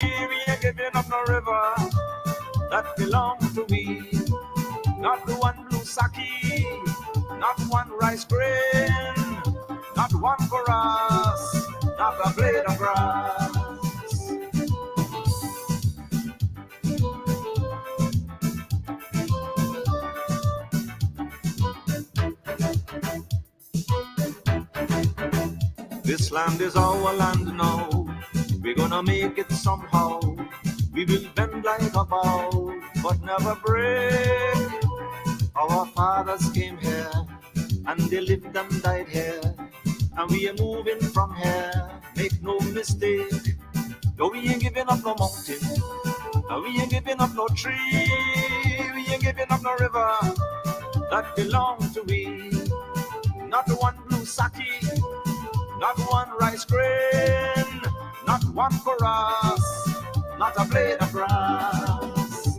We ain't giving up no river that belongs to we. Not one blue sake, not one rice grain, not one chorus, not a blade of grass. This land is our land now. We're gonna make it somehow. We will bend like a bow, but never break. Our fathers came here, and they lived and died here. And we are moving from here, make no mistake. No, we ain't giving up no mountain. No, we ain't giving up no tree. We ain't giving up no river that belongs to we. Not one blue sake, not one rice grain, not one chorus, not a blade of grass.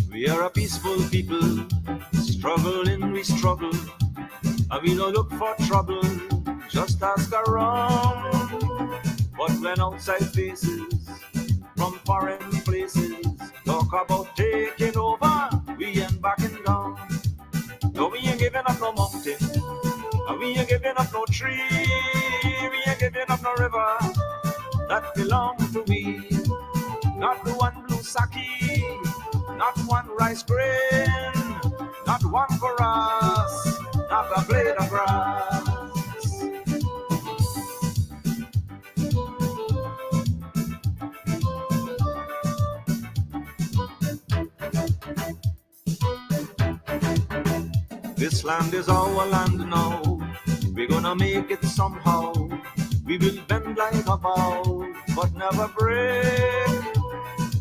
We are a peaceful people, struggling we struggle, and we don't look for trouble, just ask around. But when outside faces from foreign places talk about taking over, we ain't backing down. No, we ain't giving up no mountain, and we ain't giving up no tree, we ain't giving up no river that belongs to we. Not one blue sake, not one rice grain, not one chorus, not a blade of grass. This land is our land now. We're gonna make it somehow. We will bend like a bow, but never break.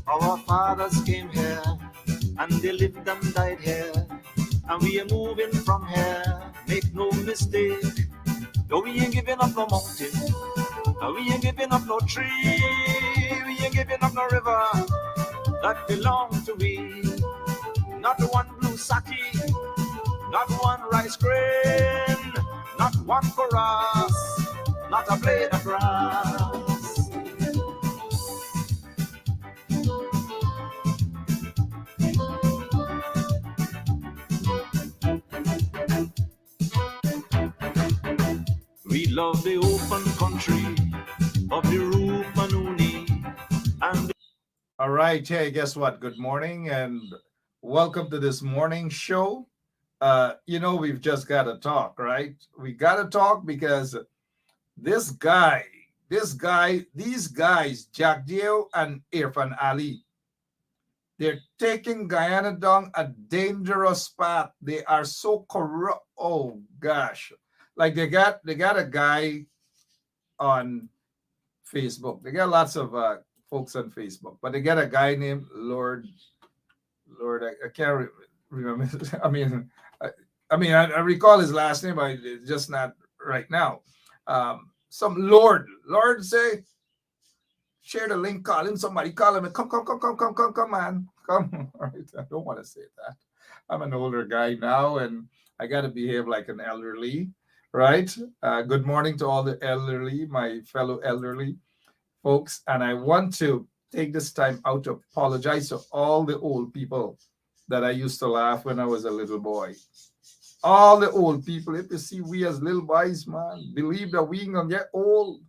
Our fathers came here, and they lived and died here. And we are moving from here, make no mistake. No, we ain't giving up no mountain. No, we ain't giving up no tree. We ain't giving up no river that belongs to we. Not one blue sake, not one rice grain, not one chorus, not a blade of grass. We love the open country of the Rupanuni and All right. Hey, guess what? Good morning and welcome to this morning show. We've just got to talk, right? We got to talk because this guy, these guys, Jagdeo and Irfan Ali, they're taking Guyana down a dangerous path. They are so corrupt. Oh gosh. Like they got a guy on Facebook. They got lots of folks on Facebook, but they got a guy named Lord, I can't remember. I mean, I recall his last name, but it's just not right now. Some Lord say, share the link, call him, somebody call him, come, man, come. All right, I don't want to say that. I'm an older guy now, and I got to behave like an elderly, right? Good morning to all the elderly, my fellow elderly folks, and I want to take this time out to apologize to all the old people that I used to laugh when I was a little boy. All the old people, if you see we as little boys, man, believe that we ain't gonna get old.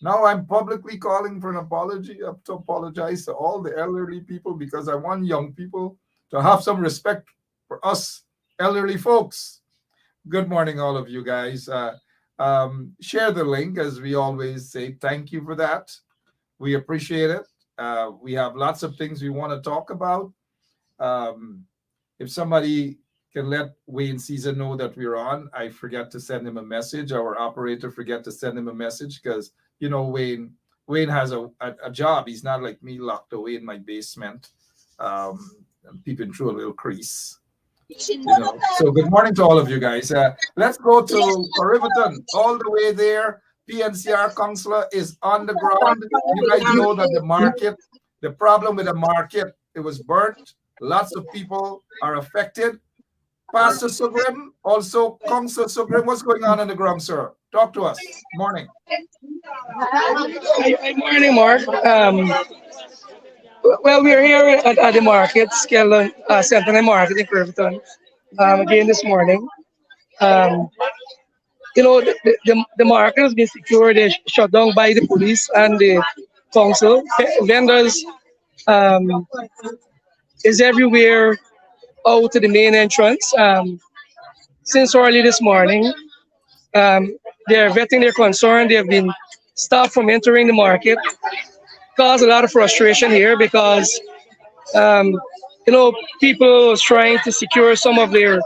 Now I'm publicly calling for an apology. I have to apologize to all the elderly people because I want young people to have some respect for us elderly folks. Good morning, all of you guys. Share the link, as we always say. Thank you for that. We appreciate it. We have lots of things we want to talk about. Um, if somebody can let Wayne Caesar know that we're on, I forget to send him a message. Our operator forget to send him a message because Wayne has a job. He's not like me locked away in my basement, peeping through a little crease. So good morning to all of you guys. Let's go to Riverton, all the way there. PNCR counselor is on the ground. You guys know that the problem with the market, it was burnt. Lots of people are affected. Pastor Sugrim, also Counselor Sugrim, what's going on the ground, sir? Talk to us. Morning. Good morning, Mark. Well, we're here at the market, Skeldon Central Market in Irvington, again this morning. Um, the market has been secured, shut down by the police and the council. Vendors um, is everywhere out to the main entrance. Since early this morning, they're vetting their concern. They have been stopped from entering the market. Caused a lot of frustration here because um, people was trying to secure some of their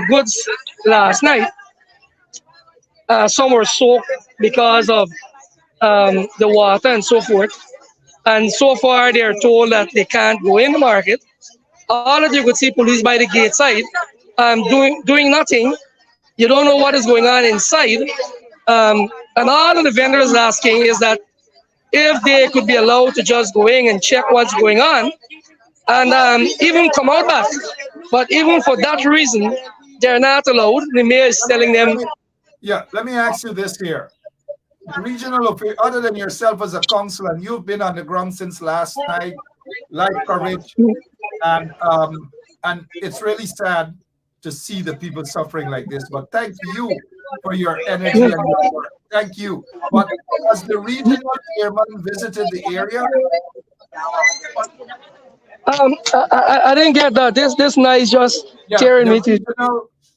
goods last night. Some were soaked because of the water and so forth. And so far, they are told that they can't go in the market. All that you could see police by the gate side doing nothing. You don't know what is going on inside. And all of the vendors asking is that if they could be allowed to just go in and check what's going on and even come out back. But even for that reason, they're not allowed. The mayor is Let me, telling let them, me, yeah, let me ask you this here. The regional, other than yourself as a council, and you've been on the ground since last night, live coverage, and it's really sad to see the people suffering like this. But thank you for your energy and your work. Thank you. But has the regional chairman visited the area? I didn't get that. This night is just Yeah, tearing me to.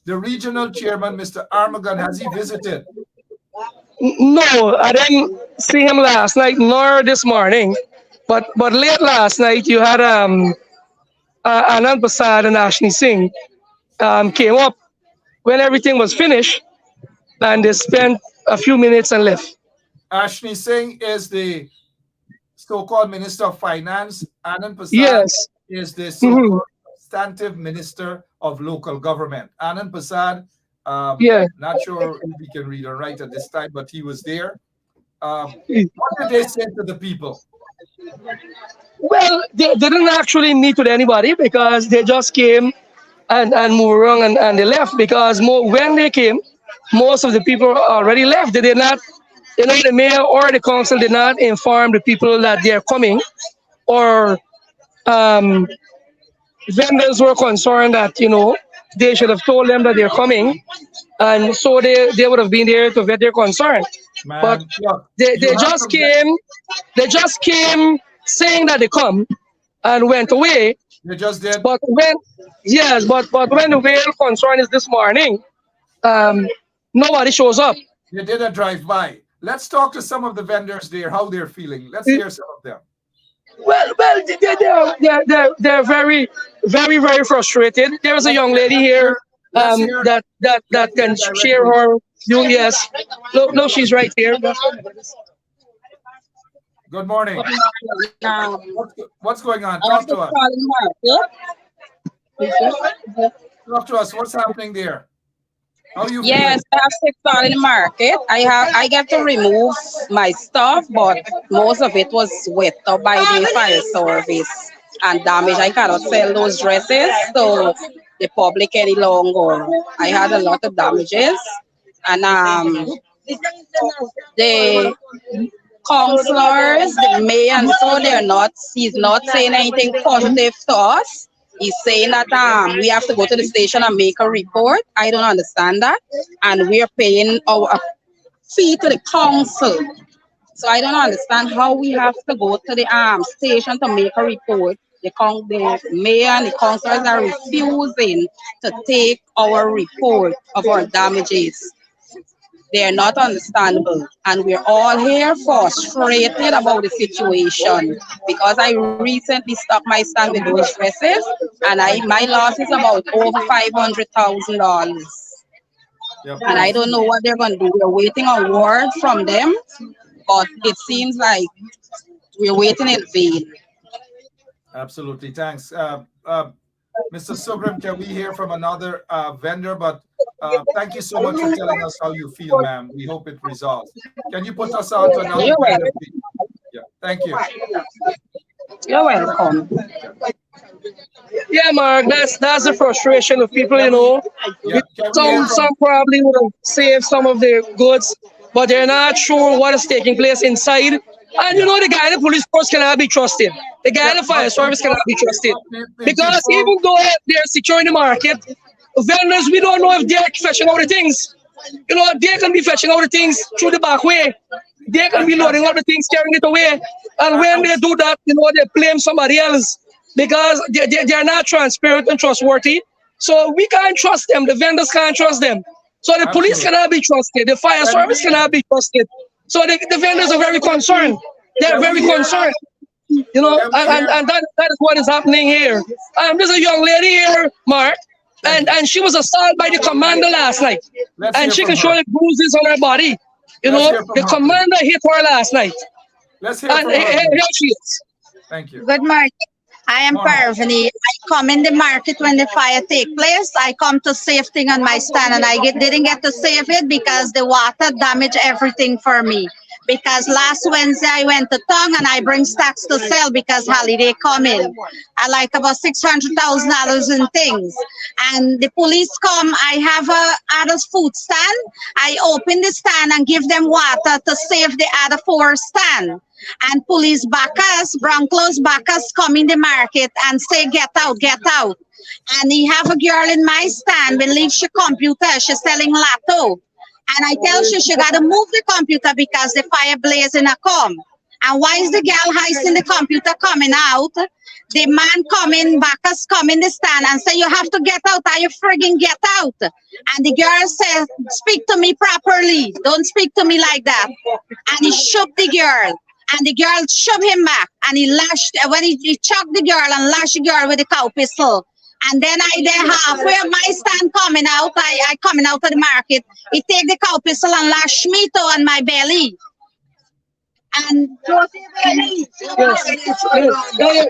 the regional chairman, Mr. Armagon, has he visited? No, I didn't see him last night nor this morning. But late last night, you had Anand Prasad and Ashni Singh came up when everything was finished, and they spent a few minutes and left. Ashni Singh is the so-called Minister of Finance. Anand Prasad Yes. is the Mhm. so-called substantive Minister of Local Government. Anand Prasad, Yeah. not sure if he can read or write at this time, but he was there. What did they say to the people? Well, they didn't actually meet with anybody because they just came and moved around and they left because when they came, most of the people already left. They did not, the mayor or the council did not inform the people that they're coming, or um, vendors were concerned that, they should have told them that they're coming, and so they would have been there to vet their concern. But Man, look, they, you they have just to get, came, they just came saying that they come and went away. you just did, But when the real concern is this morning, um, nobody shows up. you did a drive-by. Let's talk to some of the vendors there, how they're feeling. Let's hear some of them. Well, they're very, very, very frustrated. There's a Let's young hear, lady let's here hear, let's hear, that let's hear can share directly. her view. Yes, no, she's right here. Good morning. Um, What's going on? I have Talk to to us. call in market. Talk to us. What's happening there? How are you Yes, feeling? I have to call in the market. I get to remove my stuff, but most of it was wet up by the fire service and damaged. I cannot sell those dresses to the public any longer. I had a lot of damages, and the counselors, the mayor, and so he's not saying anything positive to us. He's saying that we have to go to the station and make a report. I don't understand that. And we're paying our fee to the council. So I don't understand how we have to go to the station to make a report. The mayor and the councillors are refusing to take our report of our damages. They are not understandable, and we're all here frustrated about the situation because I recently stuck my stand with those dresses, and my loss is about over $500,000, Yeah, and I please. don't know what they're going to do. We're waiting on word from them, but it seems like we're waiting in vain. Absolutely. Thanks. Mr. Subram, can we hear from another vendor? But thank you so much for telling us how you feel, ma'am. We hope it resolves. Can you put us on to another You're vendor, welcome. please? Yeah, thank you. You're welcome. Yeah, Mark, that's the frustration of people, you know. Yeah, can we hear Some from? probably would have saved some of their goods, but they're not sure what is taking place inside. And you Yeah, know, the guy in the police force cannot be trusted. The guy yeah, in the but fire service cannot before, be trusted. Because before, even though they're securing the market, vendors, we don't know if they're fetching out the things. You know, they can be fetching out the things through the back way. They can be and loading up the things, carrying it away. And when and they do that, you know, they blame somebody else because they're not transparent and trustworthy. So we can't trust them. The vendors can't trust them. So the police absolutely. cannot be trusted. The fire Can service we cannot be trusted. So the vendors are very concerned. They're can we very hear concerned, you know, can we hear and that is what is happening here. There's a young lady here, Mark, thank you. and she was assaulted by the commander last night, Let's and hear she from can show her. the bruises on her body. You Let's know, hear from the her, please. commander hit her last night, Let's hear and from her, please. here she is. Thank you. Good morning. I am Morning. Parvani. I come in the market when the fire take place. I come to save thing on my stand, and didn't get to save it because the water damaged everything for me. Because last Wednesday I went to town and I bring stacks to sell because holiday coming. I like about $600,000 in things. And the police come. I have a other food stand. I open the stand and give them water to save the other four stand. And police backers, Broncos backers come in the market and say, get out, get out. And he have a girl in my stand, believe she computer, she's selling lotto. And I tell she got to move the computer because the fire blazing a come. And why is the girl hoisting the computer coming out? The man coming, backers come in the stand and say, you have to get out. Are you frigging get out? And the girl says, speak to me properly. Don't speak to me like that. And he shook the girl. And the girl shoved him back. And he lashed, when he chucked the girl and lashed the girl with the cow pistol. And then I there halfway of my stand coming out, I coming out of the market. He take the cow pistol and lash me to on my belly. And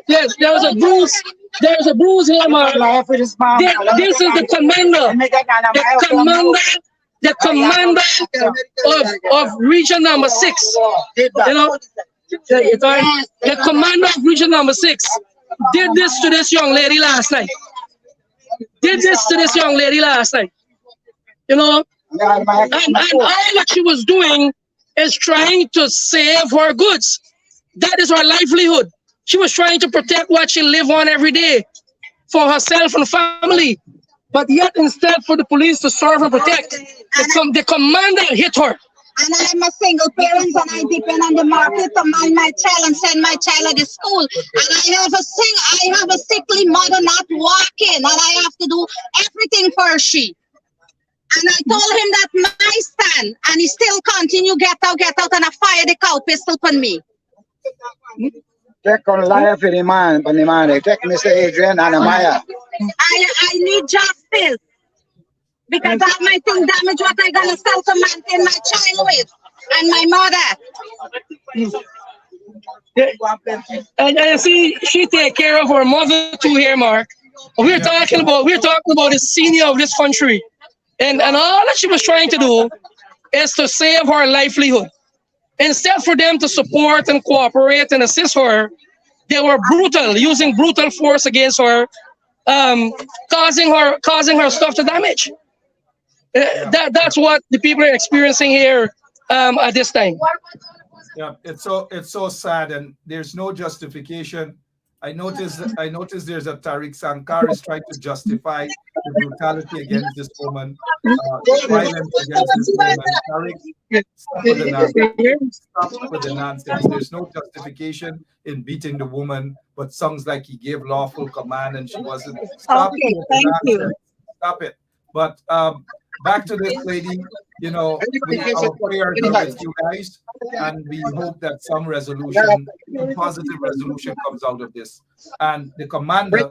Yes, there's a bruise. There's a bruise here, Mark. This is the commander. The commander of region number 6. You know, the commander of region number 6 did this to this young lady last night. Did this to this young lady last night. You know, and all that she was doing is trying to save her goods. That is her livelihood. She was trying to protect what she live on every day for herself and family. But yet, instead for the police to serve and protect, the commander hit her. And I'm a single parent and I depend on the market to mind my child and send my child to the school. And I have a sickly mother not walking and I have to do everything for she. And I told him that my stand and he still continue get out and I fire the cow pistol on me. Check on live for the man, Check Mr. Adrian and Amaya. I need justice. Because that my thing damage what I gonna sell to maintain my child with and my mother. And see, she take care of her mother too here, Mark. We're talking about the senior of this country. And all that she was trying to do is to save her livelihood. Instead for them to support and cooperate and assist her, they were brutal, using brutal force against her, causing her stuff to damage. That's what the people are experiencing here at this time. Yeah, it's so sad, and there's no justification. I noticed there's a Tariq Sankar is trying to justify the brutality against this woman, violence against this woman. Tariq, stop with the nonsense. Stop with the nonsense. There's no justification in beating the woman, but sounds like he gave lawful command and she wasn't. Stop Okay, with the thank you. nonsense. Stop it. But back to this lady, our prayers are with you guys, and we hope that some resolution, positive resolution, comes out of this. And the commander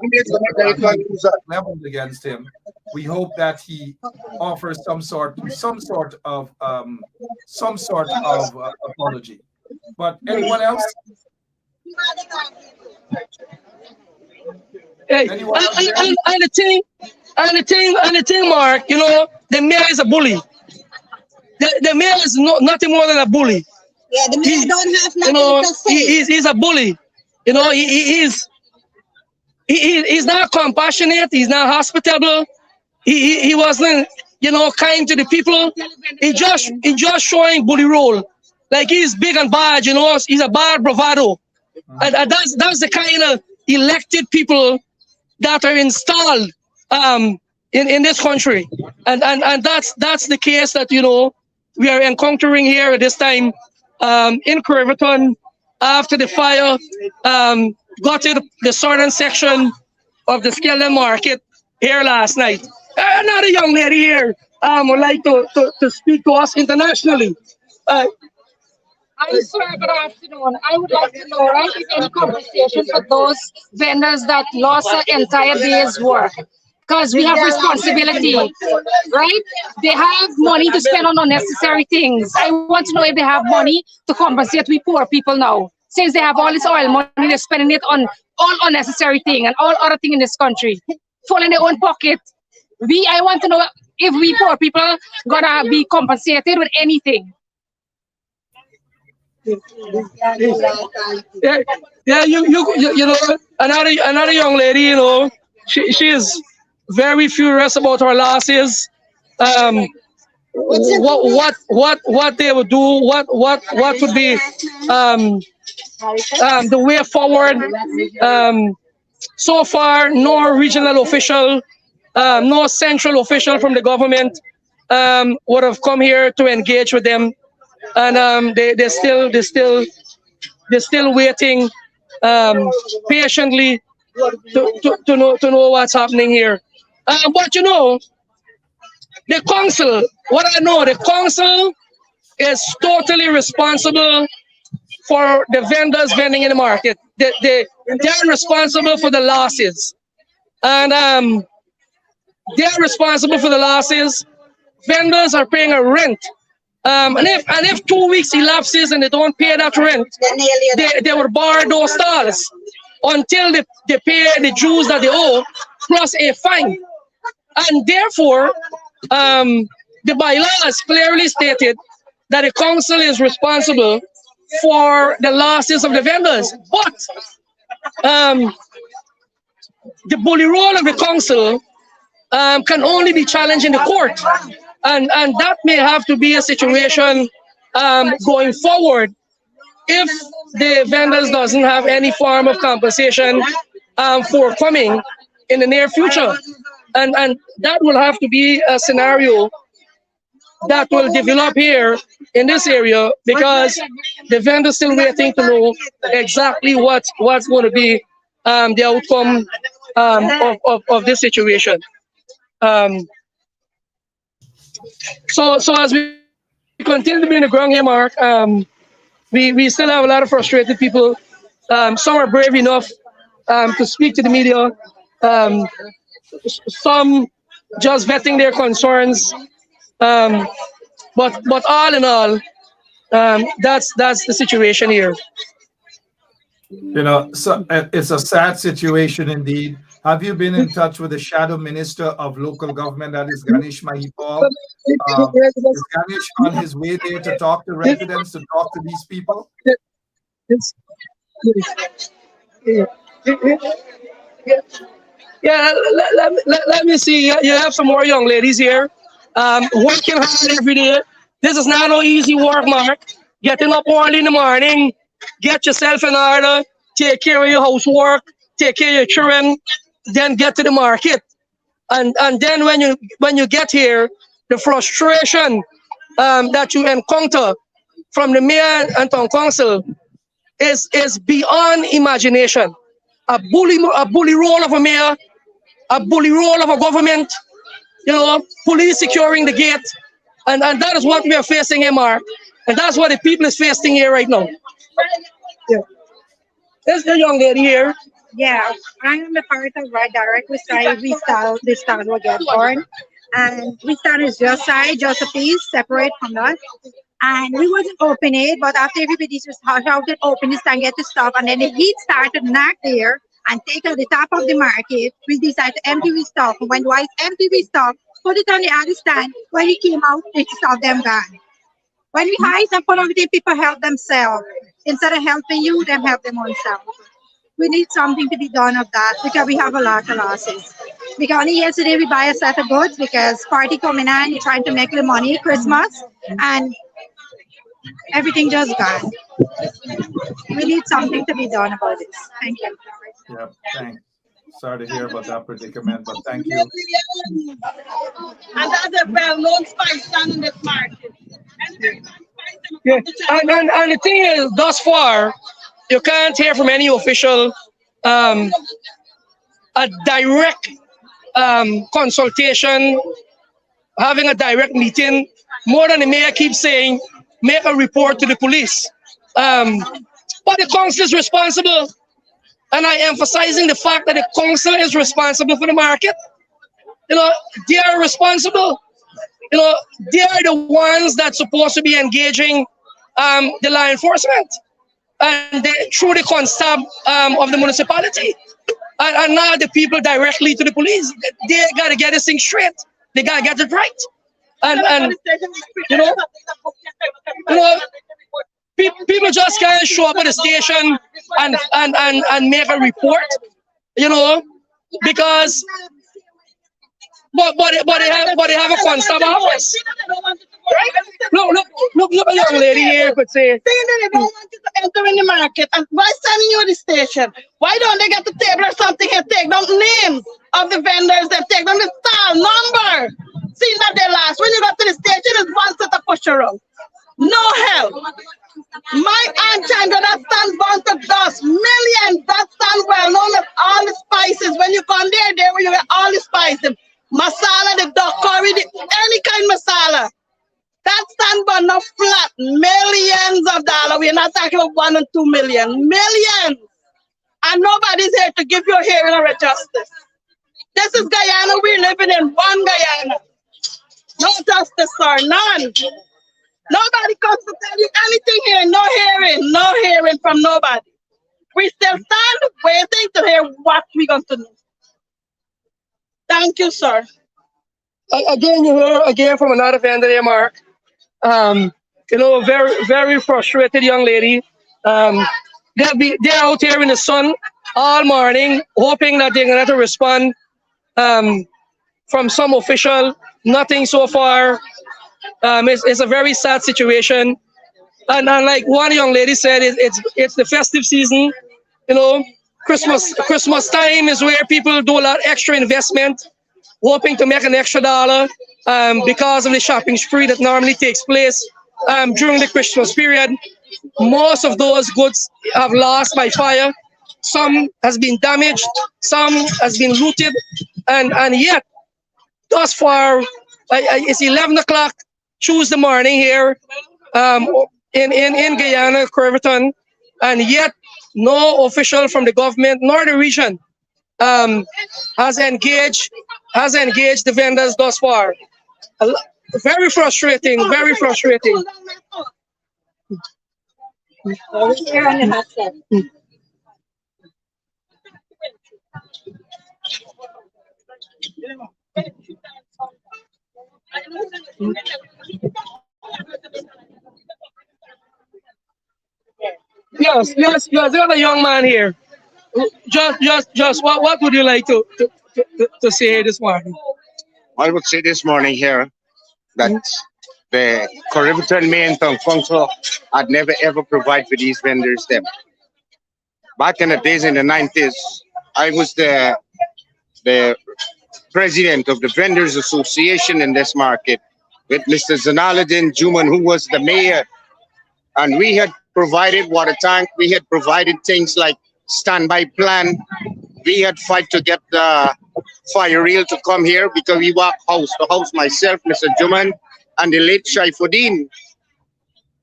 leveled against him. We hope that he offers some sort of apology. But anyone else? Hey, Anyone else there? and the thing, Mark, you know, the mayor is a bully. The mayor is nothing more than a bully. Yeah, the He, man don't have you nothing know, to say. he's a bully. You know, he's not compassionate. He's not hospitable. He wasn't, you know, kind to the people. He just showing bully role. Like he's big and bad, you know, he's a bad bravado. And that's the kind of elected people that are installed in this country. And that's the case that, you know, we are encountering here at this time in Curverton after the fire gutted the southern section of the Skeldon market here last night. Another young lady here would like to speak to us internationally. Hi, sir. Good afternoon. I would like to know, right, if any compensation for those vendors that lost an entire day's work. Because we have responsibility, right? They have money to spend on unnecessary things. I want to know if they have money to compensate we poor people now. Since they have all this oil money, they're spending it on all unnecessary things and all other things in this country. Full in their own pocket. I want to know if we poor people gonna be compensated with anything. Yeah, you know, another young lady, you know, she is very furious about her losses. What they would do, what would be the way forward. So far, no regional official, no central official from the government would have come here to engage with them, and they're still waiting patiently to know what's happening here. But you know, the council, what I know, the council is totally responsible for the vendors vending in the market. They're responsible for the losses. And they're responsible for the losses. Vendors are paying a rent. And if 2 weeks elapses and they don't pay that rent, they will bar those stalls until they pay the dues that they owe, plus a fine. And therefore, the bylaws clearly stated that the council is responsible for the losses of the vendors. But the bully role of the council can only be challenged in the court. And that may have to be a situation going forward if the vendors doesn't have any form of compensation forthcoming in the near future. And that will have to be a scenario that will develop here in this area, because the vendors still waiting to know exactly what's going to be the outcome of this situation. So as we continue to be in the ground here, Mark, we still have a lot of frustrated people. Some are brave enough to speak to the media. Some just vetting their concerns. But all in all, that's the situation here. You know, so it's a sad situation indeed. Have you been in touch with the Shadow Minister of Local Government, that is Ganesh Mahipal? Is Ganesh on his way there to talk to residents, to talk to these people? Yeah, let me see. You have some more young ladies here working hard every day. This is not no easy work, Mark. Getting up early in the morning, get yourself in order, take care of your housework, take care of your children, then get to the market. And then when you get here, the frustration that you encounter from the mayor and town council is beyond imagination. A bully role of a mayor, a bully role of a government, you know, police securing the gate, and that is what we are facing here, Mark. And that's what the people is facing here right now. Yeah. There's the young lady here. Yeah, I am a part of our direct beside we start this town will get born. And we started just side, just a piece separate from us. And we wasn't open it, but after everybody just shouted open this and get to stop, and then the heat started knock there. and take at the top of the market, we decide to empty the stock. When Dwight empty the stock, put it on the other stand. When he came out, it's all them gone. When we hide and put everything, people help themselves. Instead of helping you, them help them themselves. We need something to be done of that because we have a lot of losses. Because only yesterday we buy a set of goods because party coming in, trying to make the money, Christmas, and everything just gone. We need something to be done about this. Thank you. Yep, thanks. Sorry to hear about that predicament, but thank you. And that's a well-known spice stand in this market. Yeah. And the thing is, thus far, you can't hear from any official a direct consultation, having a direct meeting, more than the mayor keeps saying, make a report to the police. But the council is responsible. And I emphasizing the fact that the council is responsible for the market. You know, they are responsible. You know, they are the ones that's supposed to be engaging the law enforcement. And they, through the constab of the municipality. And now the people directly to the police. They got to get this thing straight. They got to get it right. And you know, people just can't show up at the station and make a report, you know, because but they have a constable office. Right? Look at the young lady here could say. Saying that they don't want you to enter in the market, and why sending you at the station? Why don't they get the table or something and take down names of the vendors that take down the style number? Seeing that they last. When you got to the station, it's one set of push around. No help. My aunt Chandra, that stand bound to dust. Millions. That stand well known as all the spices. When you come there where you get all the spices. Masala, the duck curry, any kind of masala. That stand bun not flat. Millions of dollars. We're not talking about 1 and 2 million. Millions. And nobody's here to give you a hearing or a justice. This is Guyana. We're living in one Guyana. No justice, sir. None. Nobody comes to tell you anything here. No hearing. No hearing from nobody. We still stand waiting to hear what we're going to do. Thank you, sir. Again, you hear again from another vendor there, Mark. You know, very frustrated young lady. They're out here in the sun all morning, hoping that they're gonna have to respond from some official. Nothing so far. It's a very sad situation. And like one young lady said, it's the festive season. You know, Christmas time is where people do a lot extra investment, hoping to make an extra dollar because of the shopping spree that normally takes place during the Christmas period. Most of those goods have lost by fire. Some has been damaged, some has been looted, and yet, thus far, it's 11 o'clock Tuesday morning here in Guyana, Curverton, and yet no official from the government nor the region has engaged the vendors thus far. Very frustrating, very frustrating. Yes, there's a young man here. Just what would you like to say this morning? I would say this morning here that the Curriverton Main Town Council had never ever provided for these vendors them. Back in the days in the 90s, I was the president of the Vendors Association in this market with Mr. Zanaladin Juman, who was the mayor. And we had provided water tank, we had provided things like standby plan. We had fight to get the fire reel to come here because we walk house to house, myself, Mr. Juman, and the late Shaifuddin,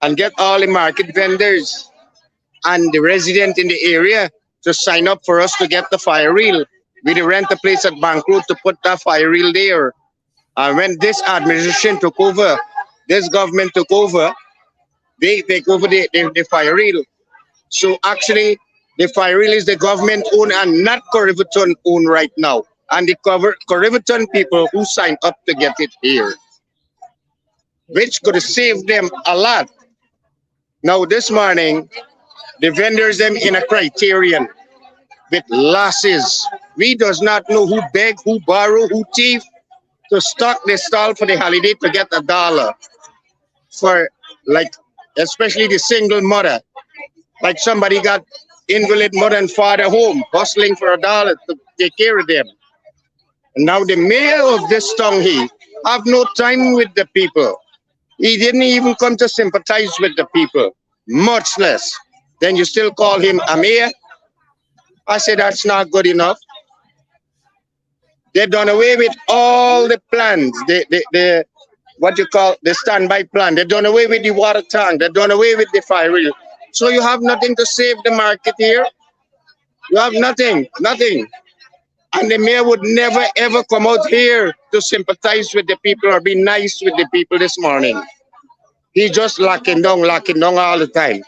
and get all the market vendors and the resident in the area to sign up for us to get the fire reel. We rent a place at Bank Road to put that fire reel there. And when this administration took over, this government took over, they take over the fire reel. So actually, The Fireel is the government owned and not Corriverton owned right now. And the Corriverton people who signed up to get it here, which could save them a lot. Now this morning, the vendors them in a criterion with losses. We does not know who beg, who borrow, who thief to stock the stall for the holiday to get $1 for, like, especially the single mother. Like somebody got invalid mother and father home, hustling for $1 to take care of them. And now the mayor of this town here have no time with the people. He didn't even come to sympathize with the people, much less. Then you still call him a mayor? I said that's not good enough. They've done away with all the plans, the what you call the standby plan. They've done away with the water tank. They've done away with the fire reel. So you have nothing to save the market here. You have nothing, nothing. And the mayor would never ever come out here to sympathize with the people or be nice with the people this morning. He just locking down all the time.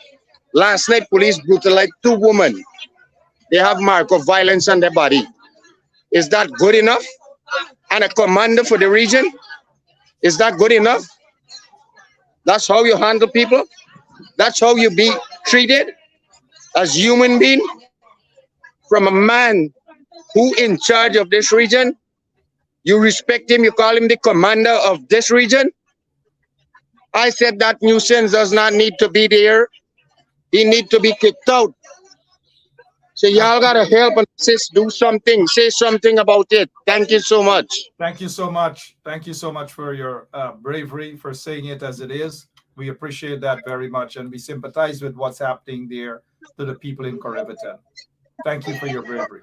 Last night, police brutalized 2 women. They have mark of violence on their body. Is that good enough? And a commander for the region? Is that good enough? That's how you handle people? That's how you be treated as human being? From a man who in charge of this region? You respect him, you call him the commander of this region? I said that nuisance does not need to be there. He need to be kicked out. So y'all gotta help and assist, do something, say something about it. Thank you so much. Thank you so much. Thank you so much for your bravery, for saying it as it is. We appreciate that very much, and we sympathize with what's happening there to the people in Corriverton. Thank you for your bravery.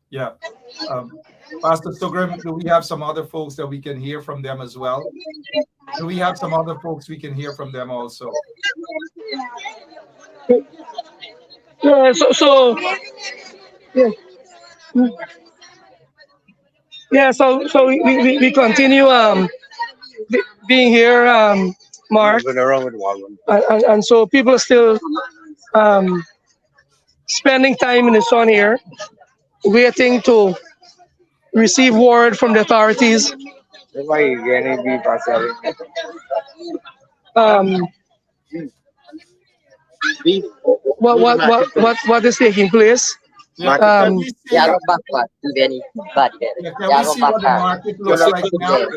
Yeah. Pastor Sugrim, do we have some other folks that we can hear from them as well? Do we have some other folks we can hear from them also? Yeah, so we continue being here, Mark, and so people are still spending time in the sun here, waiting to receive word from the authorities. What is taking place? Yeah, can we see what the market looks like now?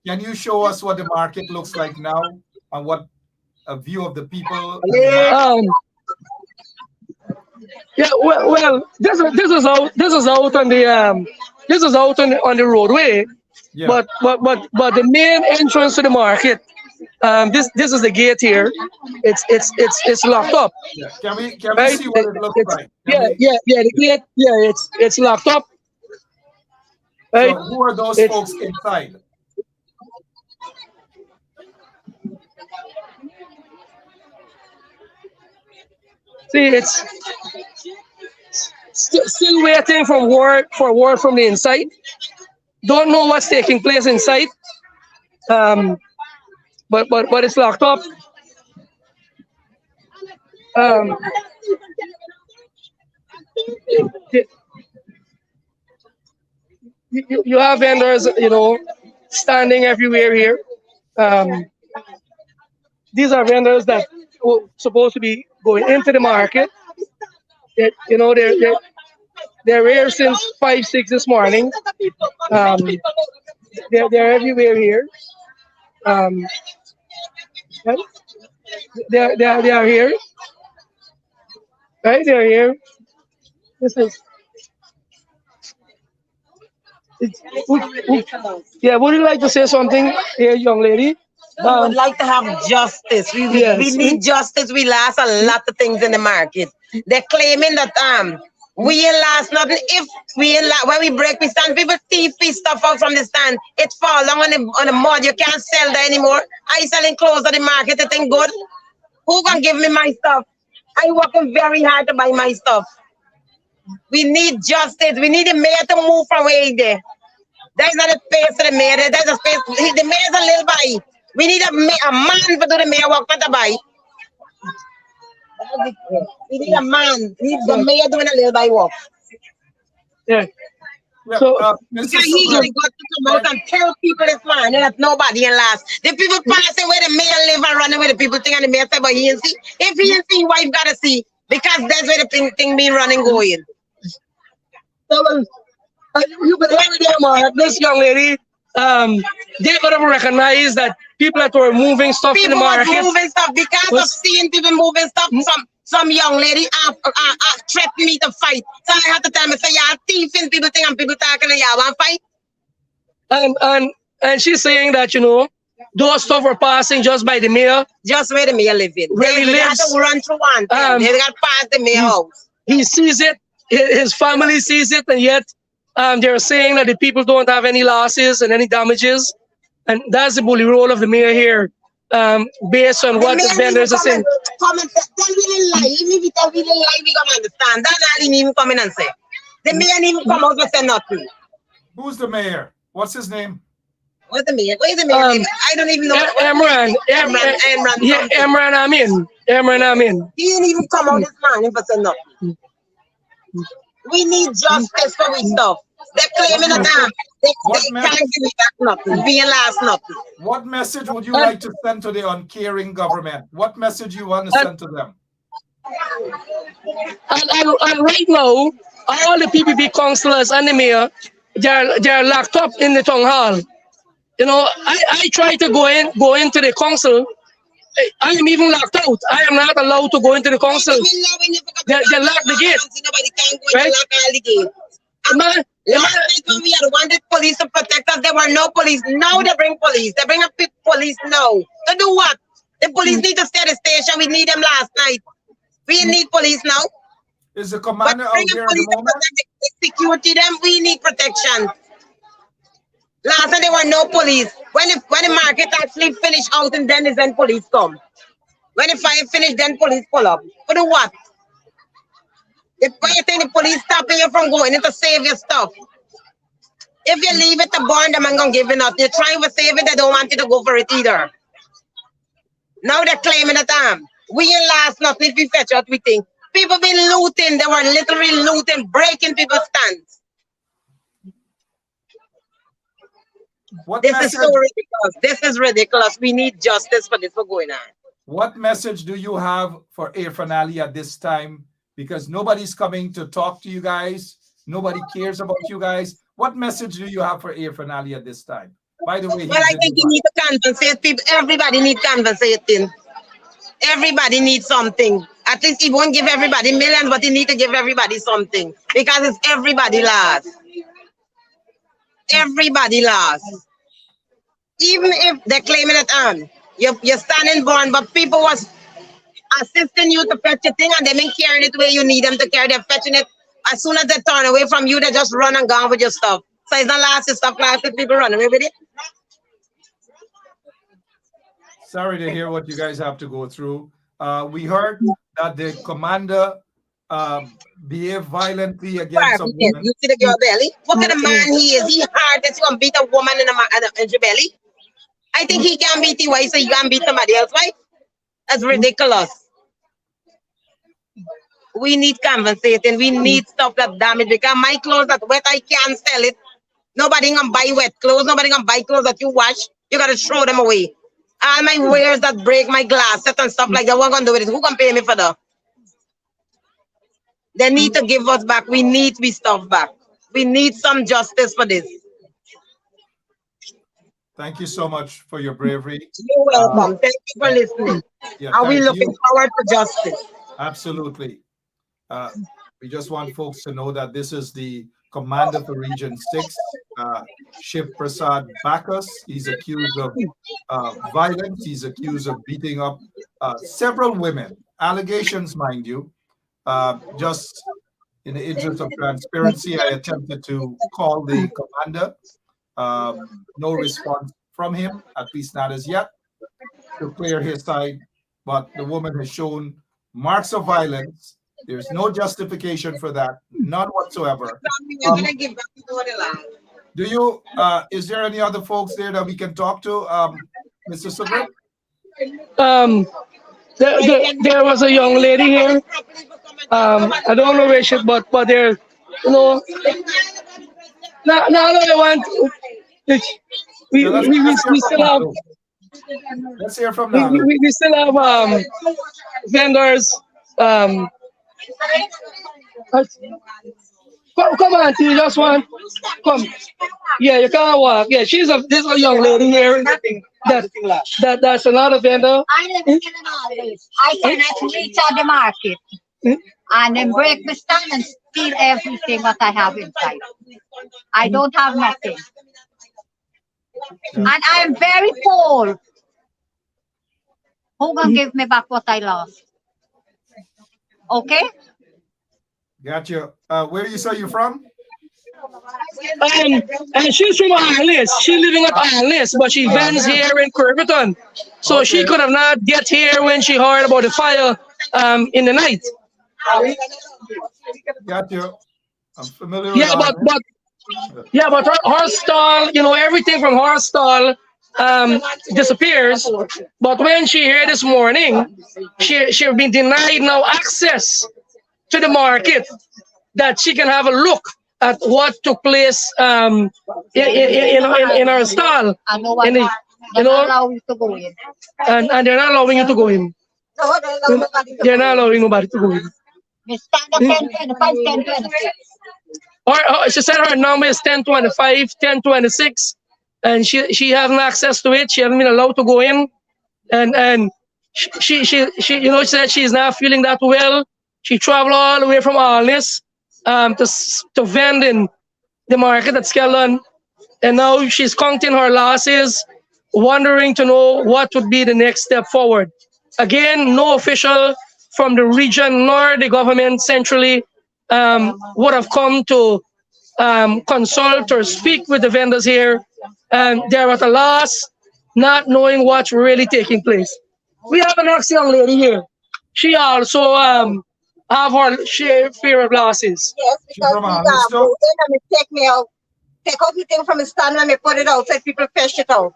Can you show us what the market looks like now and what a view of the people? Yeah, well, this is out on the roadway, Yeah. but the main entrance to the market, this is the gate here. It's locked up. Yeah. Can we Right? see what it looks like? The gate. Yeah, it's locked up. Right? So who are those folks inside? See, it's still waiting for word from the inside. Don't know what's taking place inside. But it's locked up. You have vendors, standing everywhere here. These are vendors that were supposed to be going into the market. They're here since 5-6 this morning. They're everywhere here. Right? They are here. Right? They're here. Would you like to say something here, young lady? We would like to have justice. We need justice. We lost a lot of things in the market. They're claiming that we ain't lost nothing. If we ain't when we break we stand, people thief stuff out from the stand. It fall down on the mud. You can't sell there anymore. I selling clothes at the market. It ain't good. Who gonna give me my stuff? I working very hard to buy my stuff. We need justice. We need the mayor to move from where he there. There's not a space for the mayor. There's a space. The mayor's a little boy. We need a man to do the mayor work, not a boy. We need a man. We need the mayor doing a little by walk. Yeah. Yeah, So Mr. Because he Sugden, got to come out and tell people this man that nobody in last. The people passing where the mayor live and running where the people think and the mayor say, but he ain't see. If he ain't see, wife gotta see. Because that's where the thing be running going. so, you better hear them, this young lady, they gotta recognize that people that were moving stuff in the People was market. moving stuff because of seeing people moving stuff. Some young lady threatened me to fight. So I had to tell me, say, y'all thieving people think and people talking and y'all want fight. And she's saying that, you know, those stuff were passing just by the mayor. Just where the mayor living. Where he They had lives. to run through one thing. They got past the mayor house. He sees it, his family sees it, and yet they're saying that the people don't have any losses and any damages. And that's the bully role of the mayor here, based on what the vendors are saying. Come and tell me the lie. Even if you tell me the lie, we gonna understand. That's all he even come in and say. The mayor didn't even come out and say nothing. who's the mayor? What's his name? What's the mayor? Where's the mayor? I don't even know. Emran. Yeah, Emran Amin. He didn't even come out this morning for say nothing. We need justice for we stuff. They're claiming that they can't give me back nothing. Being last nothing. What message would you like to send to the uncaring government? What message you want to send to them? And right now, all the PPP councillors and the mayor, they're locked up in the town hall. You know, I try to go into the council. I am even locked out. I am not allowed to go into the council. They lock the gate. Nobody can go and lock all the gate. Last night when we had wanted police to protect us, there were no police. Now they bring police. They bring up police now. To do what? The police need to stay at the station. We need them last night. We need police now. Is the commander out there at the moment? Security them, we need protection. Last night there were no police. When the market actually finish out and then is when police come. When the fire finish, then police pull up. For the what? Why you think the police stopping you from going in to save your stuff? If you leave it to burn, them ain't gonna give it up. You're trying to save it, they don't want you to go for it either. Now they're claiming that we ain't last nothing if we fetch out we think. People been looting, they were literally looting, breaking people's stands. This is so ridiculous. This is ridiculous. We need justice for this for going on. What message do you have for Irfaan Ali at this time? Because nobody's coming to talk to you guys. Nobody cares about you guys. What message do you have for Irfaan Ali at this time? By the way, well, I think you need to compensate people. Everybody needs compensating. Everybody needs something. At least he won't give everybody millions, but he need to give everybody something. Because it's everybody lost. Everybody lost. Even if they're claiming that you're standing born, but people was assisting you to fetch your thing and they been carrying it where you need them to carry. They're fetching it. As soon as they turn away from you, they just run and gone with your stuff. So it's not last, it's stuff last, people run away with it. Sorry to hear what you guys have to go through. We heard that the commander behaved violently against a woman. You see the girl belly? What kind of man he is? He hard that he gonna beat a woman in her belly? I think he can beat you wife, so he can beat somebody else, right? That's ridiculous. We need compensating. We need stuff that damage because my clothes that wet, I can't sell it. Nobody gonna buy wet clothes. Nobody gonna buy clothes that you wash. You gotta throw them away. All my wares that break my glasses and stuff like that, what gonna do with it? Who gonna pay me for that? They need to give us back. We need to be stuff back. We need some justice for this. Thank you so much for your bravery. You're welcome. Thank you for listening. Yeah, Are we looking forward to justice? Absolutely. We just want folks to know that this is the commander for Region 6, Shiv Prasad Bacchus. He's accused of violence. He's accused of beating up several women. Allegations, mind you. Just in the interest of transparency, I attempted to call the commander. No response from him, at least not as yet, to clear his side. But the woman has shown marks of violence. There's no justification for that, none whatsoever. Do you? Is there any other folks there that we can talk to, Mr. Sugden? there was a young lady here. I don't know where she, but there, you know. Now I want. Yeah, We still have let's hear from Nalu. we still have vendors. Come on, you just want come. Yeah, you can't walk. Yeah, this is a young lady here. That's another vendor. I live in Illinois. I cannot reach out the market and then break the stand and steal everything what I have inside. I don't have nothing. And I am very poor. Who gonna give me back what I lost? Okay? Got you. Where do you say you're from? And she's from Ireland. She's living at Ireland, but she vends here in Curveton. So she could have not get here when she heard about the fire in the night. Got you. I'm familiar Yeah, with but her stall, you know, everything from her stall disappears. But when she here this morning, she been denied now access to the market that she can have a look at what took place in our stall. I know what they're not allowing you to go in. And they're not allowing you to go in. No, They're not allowing nobody to go in. we stand at 10:25, 10:26. She said her number is 1025, 1026, and she hasn't access to it. She hasn't been allowed to go in, and she you know, she said she's not feeling that well. She traveled all the way from Alnis to vend in the market at Skeldon, and now she's counting her losses, wondering to know what would be the next step forward. Again, no official from the region nor the government centrally would have come to consult or speak with the vendors here, and they're at a loss, not knowing what's really taking place. We have an ex young lady here. She also have her share of losses. Yes, because they take me out, take out the thing from the stand and they put it outside, people fetch it out.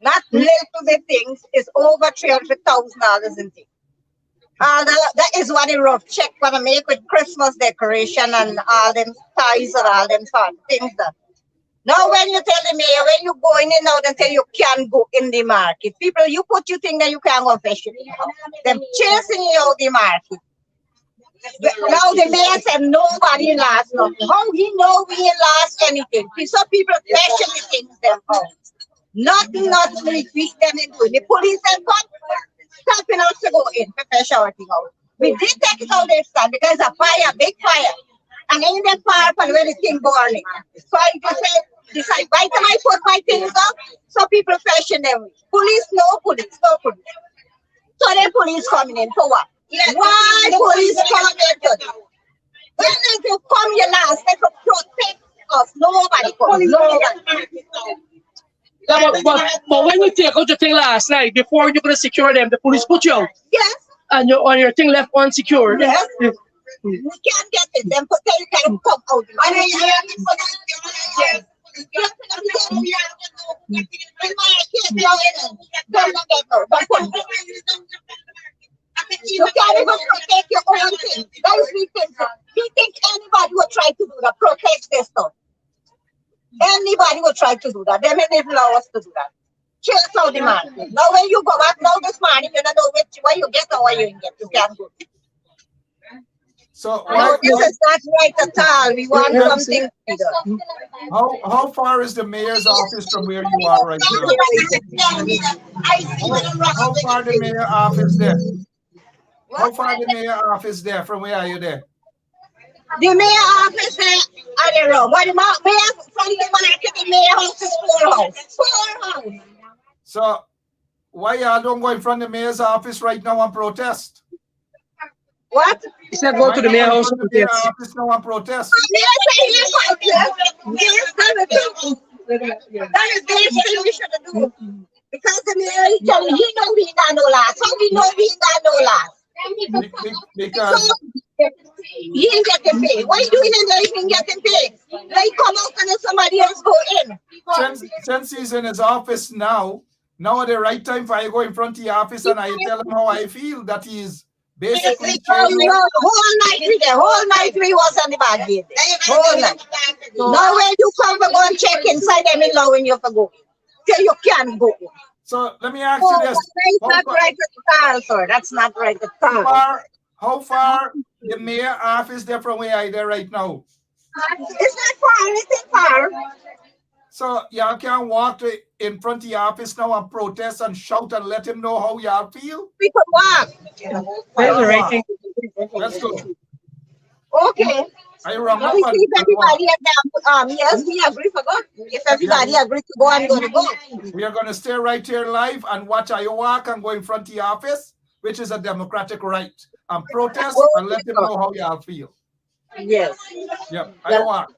Not little the things is over $300,000 in things. That is what the rough check gonna make with Christmas decoration and all them ties and all them fun things. Now when you tell the mayor, when you go in and out and tell you can't go in the market, people, you put you think that you can't go fetch it. Them chasing you out the market. Now the mayor said nobody lost nothing. How he know we ain't lost anything? Some people fetching the things them out. Nothing we beat them into. The police said stopping us to go in to fetch our thing out. We did take it out this time because a fire, big fire. And in the fire and where the thing burning. So I decide, by the time I put my things up, so people fetching them. Police, no police. So the police coming in for what? Why police coming in? When they come here last, they could protect us. Nobody comes. Yeah, but when you take out your thing last night, before you're going to secure them, the police put you out. Yes. And your thing left unsecured. Yes. We can't get it. Them potential can come out. You can't even protect your own thing. Those we think. You think anybody would try to do that? Protect this stuff. Anybody would try to do that. They may not allow us to do that. Chase out the market. Now when you go back now this morning, you don't know where you get or where you get. You can't go. So no, this is not right at all. We want something bigger. How far is the mayor's office from where you are right now? How far the mayor's office there? How far the mayor's office there? From where are you there? The mayor office there at the road. But the mayor from the market, the mayor house is 4 house. 4 house. So why y'all don't go in front of the mayor's office right now and protest? What? He said go to the mayor's house and protest. Office now and protest. That is the thing we should do. Because the mayor he told me he know we got no last. How we know we got no last? Because he ain't getting paid. What are you doing in there? He ain't getting paid. They come out and then somebody else go in. Since he's in his office now, Now at the right time for I go in front of the office and I tell him how I feel, that he is basically Whole night we was on the back gate. Whole night. Now when you come to go and check inside, them allowing you to go. So you can go. So let me ask you this. That's not right at all, sir. That's not right at all. How far the mayor office there from where I there right now? It's not far, it's far. So y'all can walk in front of the office now and protest and shout and let him know how y'all feel? We could walk. Let's go. Okay. I run up If and everybody yes, we agree for go. If everybody agree to go, I'm going to go. we are going to stay right here live and watch I walk and go in front of the office, which is a democratic right, and protest and let him know how y'all feel. Yes. Yep, I walk.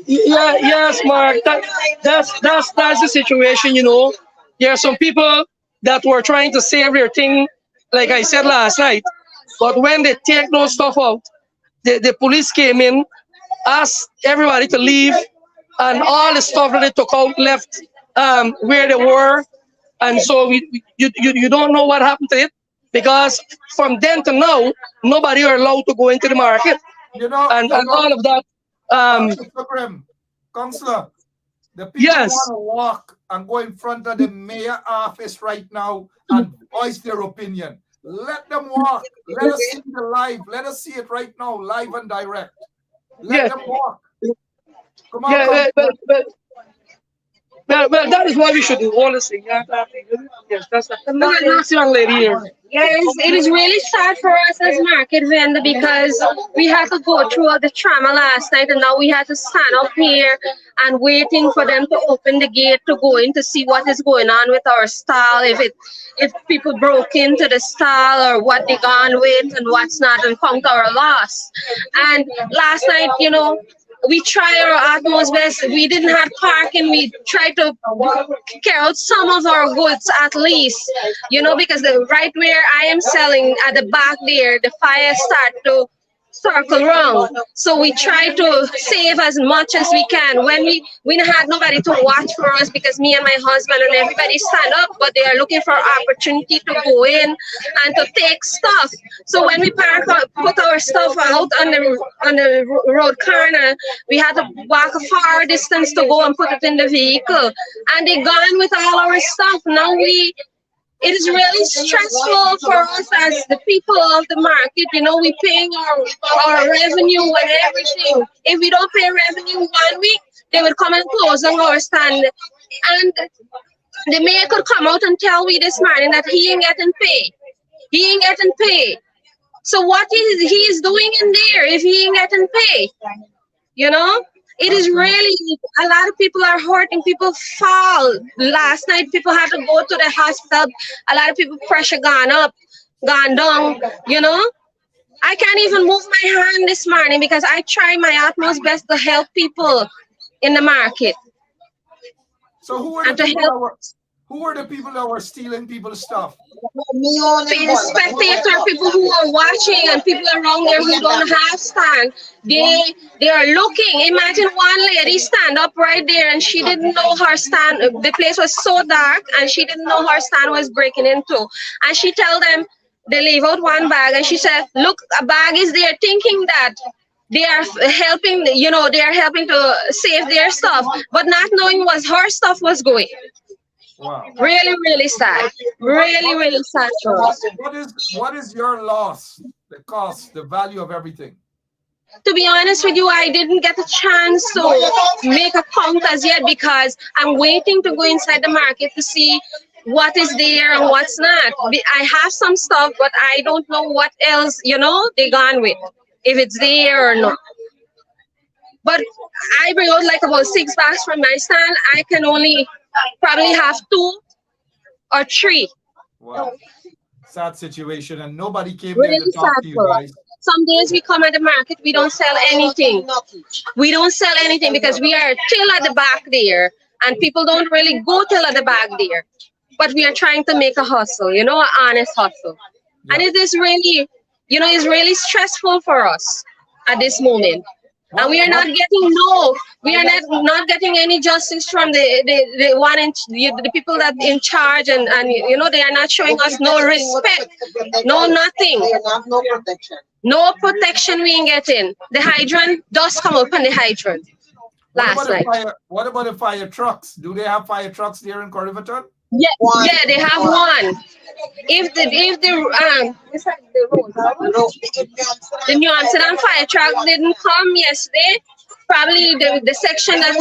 Yeah, yes, Mark. That's the situation, you know. There are some people that were trying to save their thing, like I said last night. But when they take those stuff out, the police came in, asked everybody to leave, and all the stuff that they took out left where they were. And so you don't know what happened to it, because from then to now, nobody are allowed to go into the market. You know, and all of that. Councillor, the people Yes. want to walk and go in front of the mayor office right now and voice their opinion. Let them walk. Let us see the live. Let us see it right now, live and direct. Let them walk. Come on, Yeah, well, that is what we should do, honestly. Yes, that's the nice young lady here. Yes, it is really sad for us as market vendor because we had to go through all the trauma last night, and now we had to stand up here and waiting for them to open the gate to go in to see what is going on with our stall, if people broke into the stall or what they gone with and what's not, and count our loss. And last night, you know, we tried our utmost best. We didn't have parking. We tried to carry out some of our goods at least, you know, because right where I am selling at the back there, the fire start to circle around. So we try to save as much as we can. When we had nobody to watch for us because me and my husband and everybody stand up, but they are looking for opportunity to go in and to take stuff. So when we put our stuff out on the road corner, we had to walk a far distance to go and put it in the vehicle. And they gone with all our stuff. Now it is really stressful for us as the people of the market. You know, we paying our revenue and everything. If we don't pay revenue 1 week, they would come and close on our stand. And the mayor could come out and tell me this morning that he ain't getting paid. He ain't getting paid. So what he is doing in there if he ain't getting paid? You know? It is really, a lot of people are hurting. People fall. Last night, people had to go to the hospital. A lot of people pressure gone up, gone down, you know. I can't even move my hand this morning because I try my utmost best to help people in the market. So who are the people that were stealing people's stuff? Spectator, people who are watching, and people around there who don't have stand. They are looking. Imagine one lady stand up right there and she didn't know her stand. The place was so dark and she didn't know her stand was breaking into. And she tell them, they leave out one bag and she said, look, a bag is there, thinking that they are helping, you know, they are helping to save their stuff, but not knowing was her stuff was going. Wow. Really, really sad. Really, really sad for us. What is your loss, the cost, the value of everything? To be honest with you, I didn't get a chance to make a count as yet because I'm waiting to go inside the market to see what is there and what's not. I have some stuff, but I don't know what else, you know, they gone with, if it's there or not. But I bring out like about 6 bags from my stand. I can only probably have 2 or 3. Wow. Sad situation, and nobody came Really there to talk sad to you for us. guys. Some days we come at the market, we don't sell anything. We don't sell anything because we are till at the back there, and people don't really go till at the back there. But we are trying to make a hustle, you know, an honest hustle. Yeah. And it is really, you know, it's really stressful for us at this moment. And we are not getting not getting any justice from the one the people that in charge, and you know, they are not showing us no respect, no nothing. No protection we ain't getting. The hydrant does come up on the hydrant last night. What about the fire trucks? Do they have fire trucks there in Corriverton? Yeah, yeah, they have one. If the New Amsterdam fire truck didn't come yesterday, probably the section that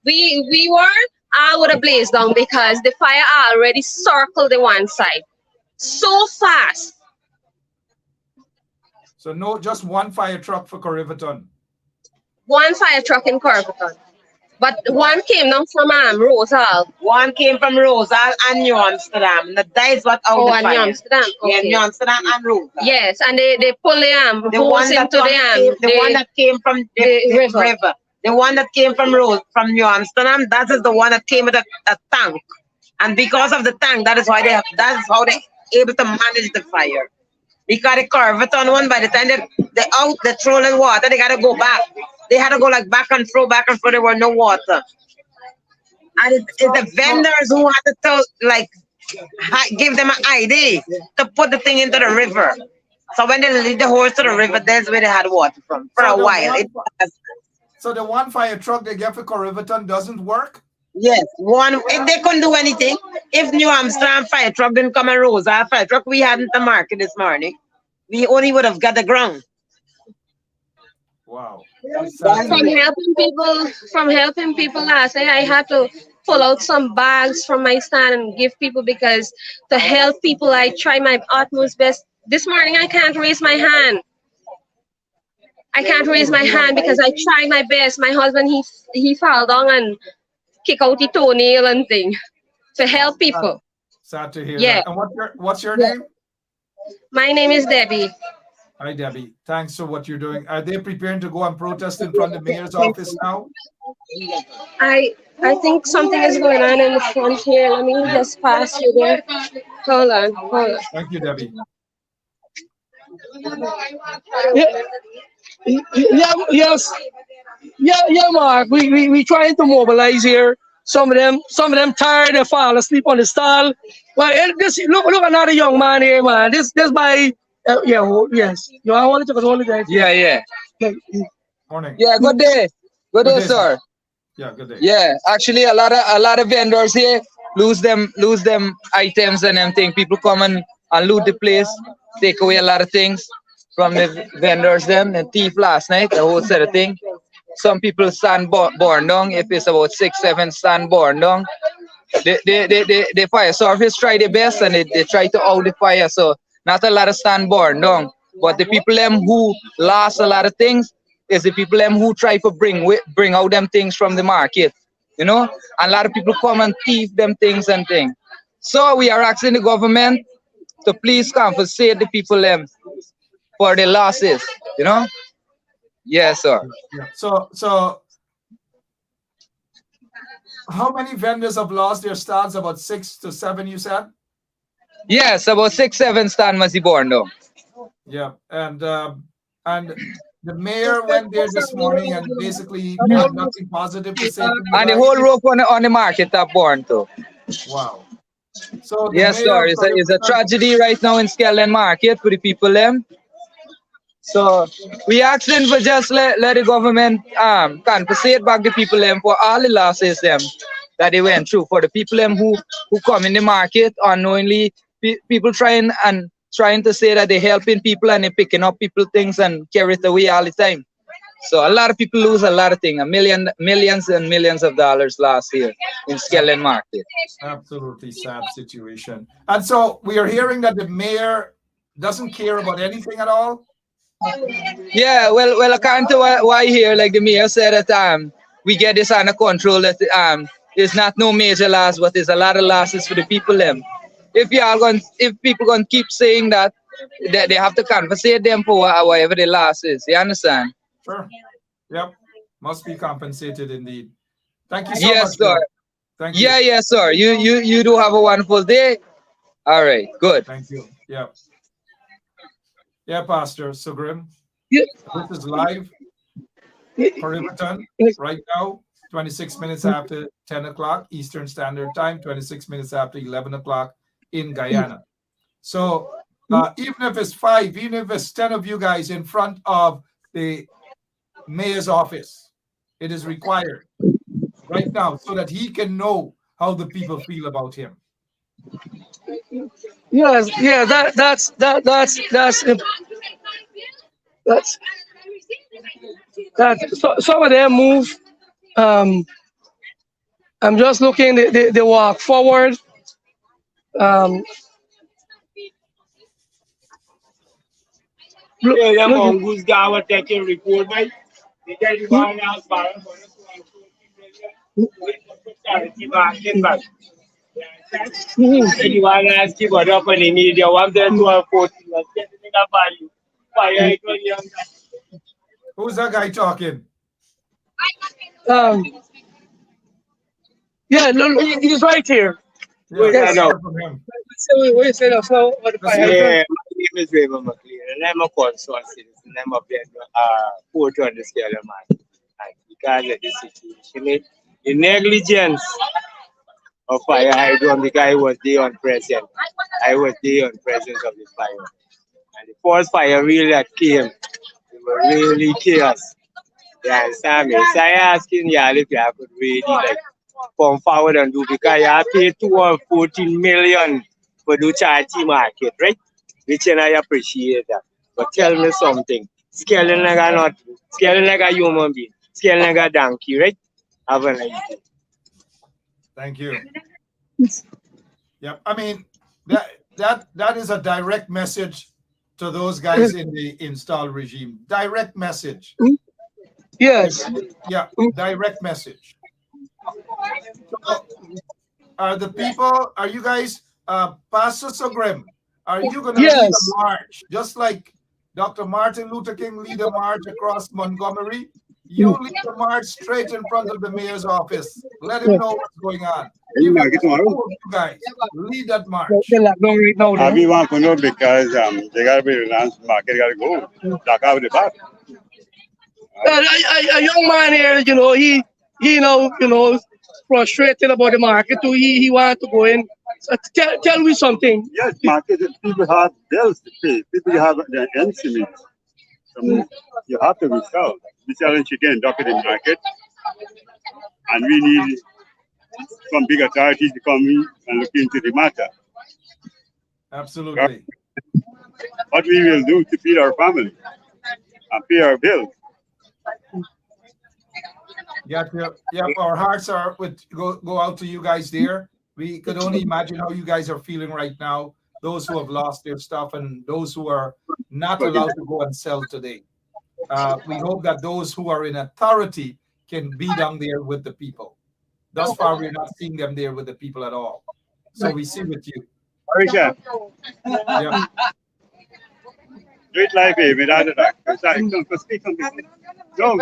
we were, I would have blazed down, because the fire already circled the one side so fast. So no, just one fire truck for Corriverton. One fire truck in Corriverton. But one came down from Rosal. One came from Rosal and New Amsterdam. That is what out the fire. New Amsterdam. Okay. Yeah, New Amsterdam and Rosal. Yes, and they pull the one that came from the river. The one that came from New Amsterdam, that is the one that came with a tank. And because of the tank, that is how they're able to manage the fire. Because the Corriverton one, by the time they're throwing water, they gotta go back. They had to go like back and forth. There were no water. And it's the vendors who had to give them an ID to put the thing into the river. So when they lead the horse to the river, that's where they had water from for a while. So the one fire truck they get for Corriverton doesn't work? Yes, they couldn't do anything. If New Amsterdam fire truck didn't come and Rosa fire truck, we hadn't the market this morning. We only would have got the ground. Wow. From helping people last night, I had to pull out some bags from my stand and give people, because to help people, I try my utmost best. This morning, I can't raise my hand. I can't raise my hand because I tried my best. My husband, he fell down and kick out the toenail and thing to help people. Sad to hear. Yeah. That. And what's your name? My name is Debbie. Hi, Debbie. Thanks for what you're doing. Are they preparing to go and protest in front of the mayor's office now? I think something is going on in the front here. Let me just pass you there. Hold on. Thank you, Debbie. Yeah, Mark. We trying to mobilize here. Some of them tired. They fall asleep on the stall. Well, look another young man here, man. This by yes. You want to hold it? Yeah. Okay. Morning. Yeah, good day. Good day, sir. Yeah, good day. Yeah, actually a lot of vendors here lose them items and everything. People come and loot the place, take away a lot of things from the vendors them. And thief last night, a whole set of things. Some people stand born down. If it's about 6-7 stand born down. The fire service try their best and they try to out the fire. So not a lot of stand born down. But the people them who lost a lot of things is the people them who try to bring out them things from the market. You know? And a lot of people come and thief them things and things. So we are asking the government to please compensate the people them for the losses. You know? Yes, sir. So how many vendors have lost their stands? About 6 to 7, you said? Yes, about 6-7 stand must be born down. Yeah, and the mayor went there this morning and basically had nothing positive to say. And the whole rope on the market are born too. Wow. So yes, sir. It's a tragedy right now in Skeldon market for the people them. So we asking for just let the government compensate back the people them for all the losses them that they went through. For the people them who come in the market unknowingly, people trying to say that they're helping people and they're picking up people things and carry it away all the time. So a lot of people lose a lot of things, millions and millions of dollars last year in Skeldon market. Absolutely sad situation. And so we are hearing that the mayor doesn't care about anything at all. Yeah, well, according to why here, like the mayor said that we get this under control. That it's not no major loss, but there's a lot of losses for the people them. If people gonna keep saying that they have to compensate them for whatever the loss is. You understand? Sure. Yep. Must be compensated indeed. Thank you so yes, much. Sir. Thank you. Yes, sir. You do have a wonderful day. All right, good. Thank you. Yeah. Yeah, Pastor Sugrim. Yeah. This is live. for Riverton right now, 26 minutes after 10 o'clock Eastern Standard Time, 26 minutes after 11 o'clock in Guyana. So even if it's 5, even if it's 10 of you guys in front of the mayor's office, it is required right now so that he can know how the people feel about him. Yes, yeah, that's so, some of them move. I'm just looking. They walk forward. Yeah, mongoose guy taking report, mate. They get you one else, anyone ask you what up in the media, one there to a 14, Who's that guy talking? Yeah, look, he's right here. Yeah, Yes. from him. Wait, say that. So, what the fire? Yeah, my name is Raymond McLean, and I'm a consort citizen. I'm up here port on the Skeldon market. And because of this situation, the negligence of fire hydrant, because I was there on present. I was there on presence of the fire. And the first fire really that came, it was really chaos. You understand me? So I asking y'all if you could really like come forward and do, because you have paid 214 million for the charity market, right? Which and I appreciate that. But tell me something. Scaling like a not, scaling like a human being, scaling like a donkey, right? Have a nice day. Thank you. Yep. I mean, that is a direct message to those guys in the install regime. Direct message. Yes. Yeah, direct message. So, are you guys, Pastor Sogrim, are you going to lead a march? Just like Dr. Martin Luther King lead a march across Montgomery, you lead a march straight in front of the mayor's office. Let him know what's going on. You guys lead that march. We want to know because they got to be announced, market got to go. Talk out the back. A young man here, he frustrated about the market. He wanted to go in. So tell me something. Yes, market. People have bills to pay. People have their ends to meet. So you have to resell. We selling chicken duck in the market, and we need some big authorities to come in and look into the matter. Absolutely. What we will do to feed our family and pay our bills. Yeah, our hearts are go out to you guys there. We could only imagine how you guys are feeling right now, those who have lost their stuff and those who are not allowed to go and sell today. We hope that those who are in authority can be down there with the people. Thus far, we're not seeing them there with the people at all. So we see with you. Yeah. Do it live, baby. Go.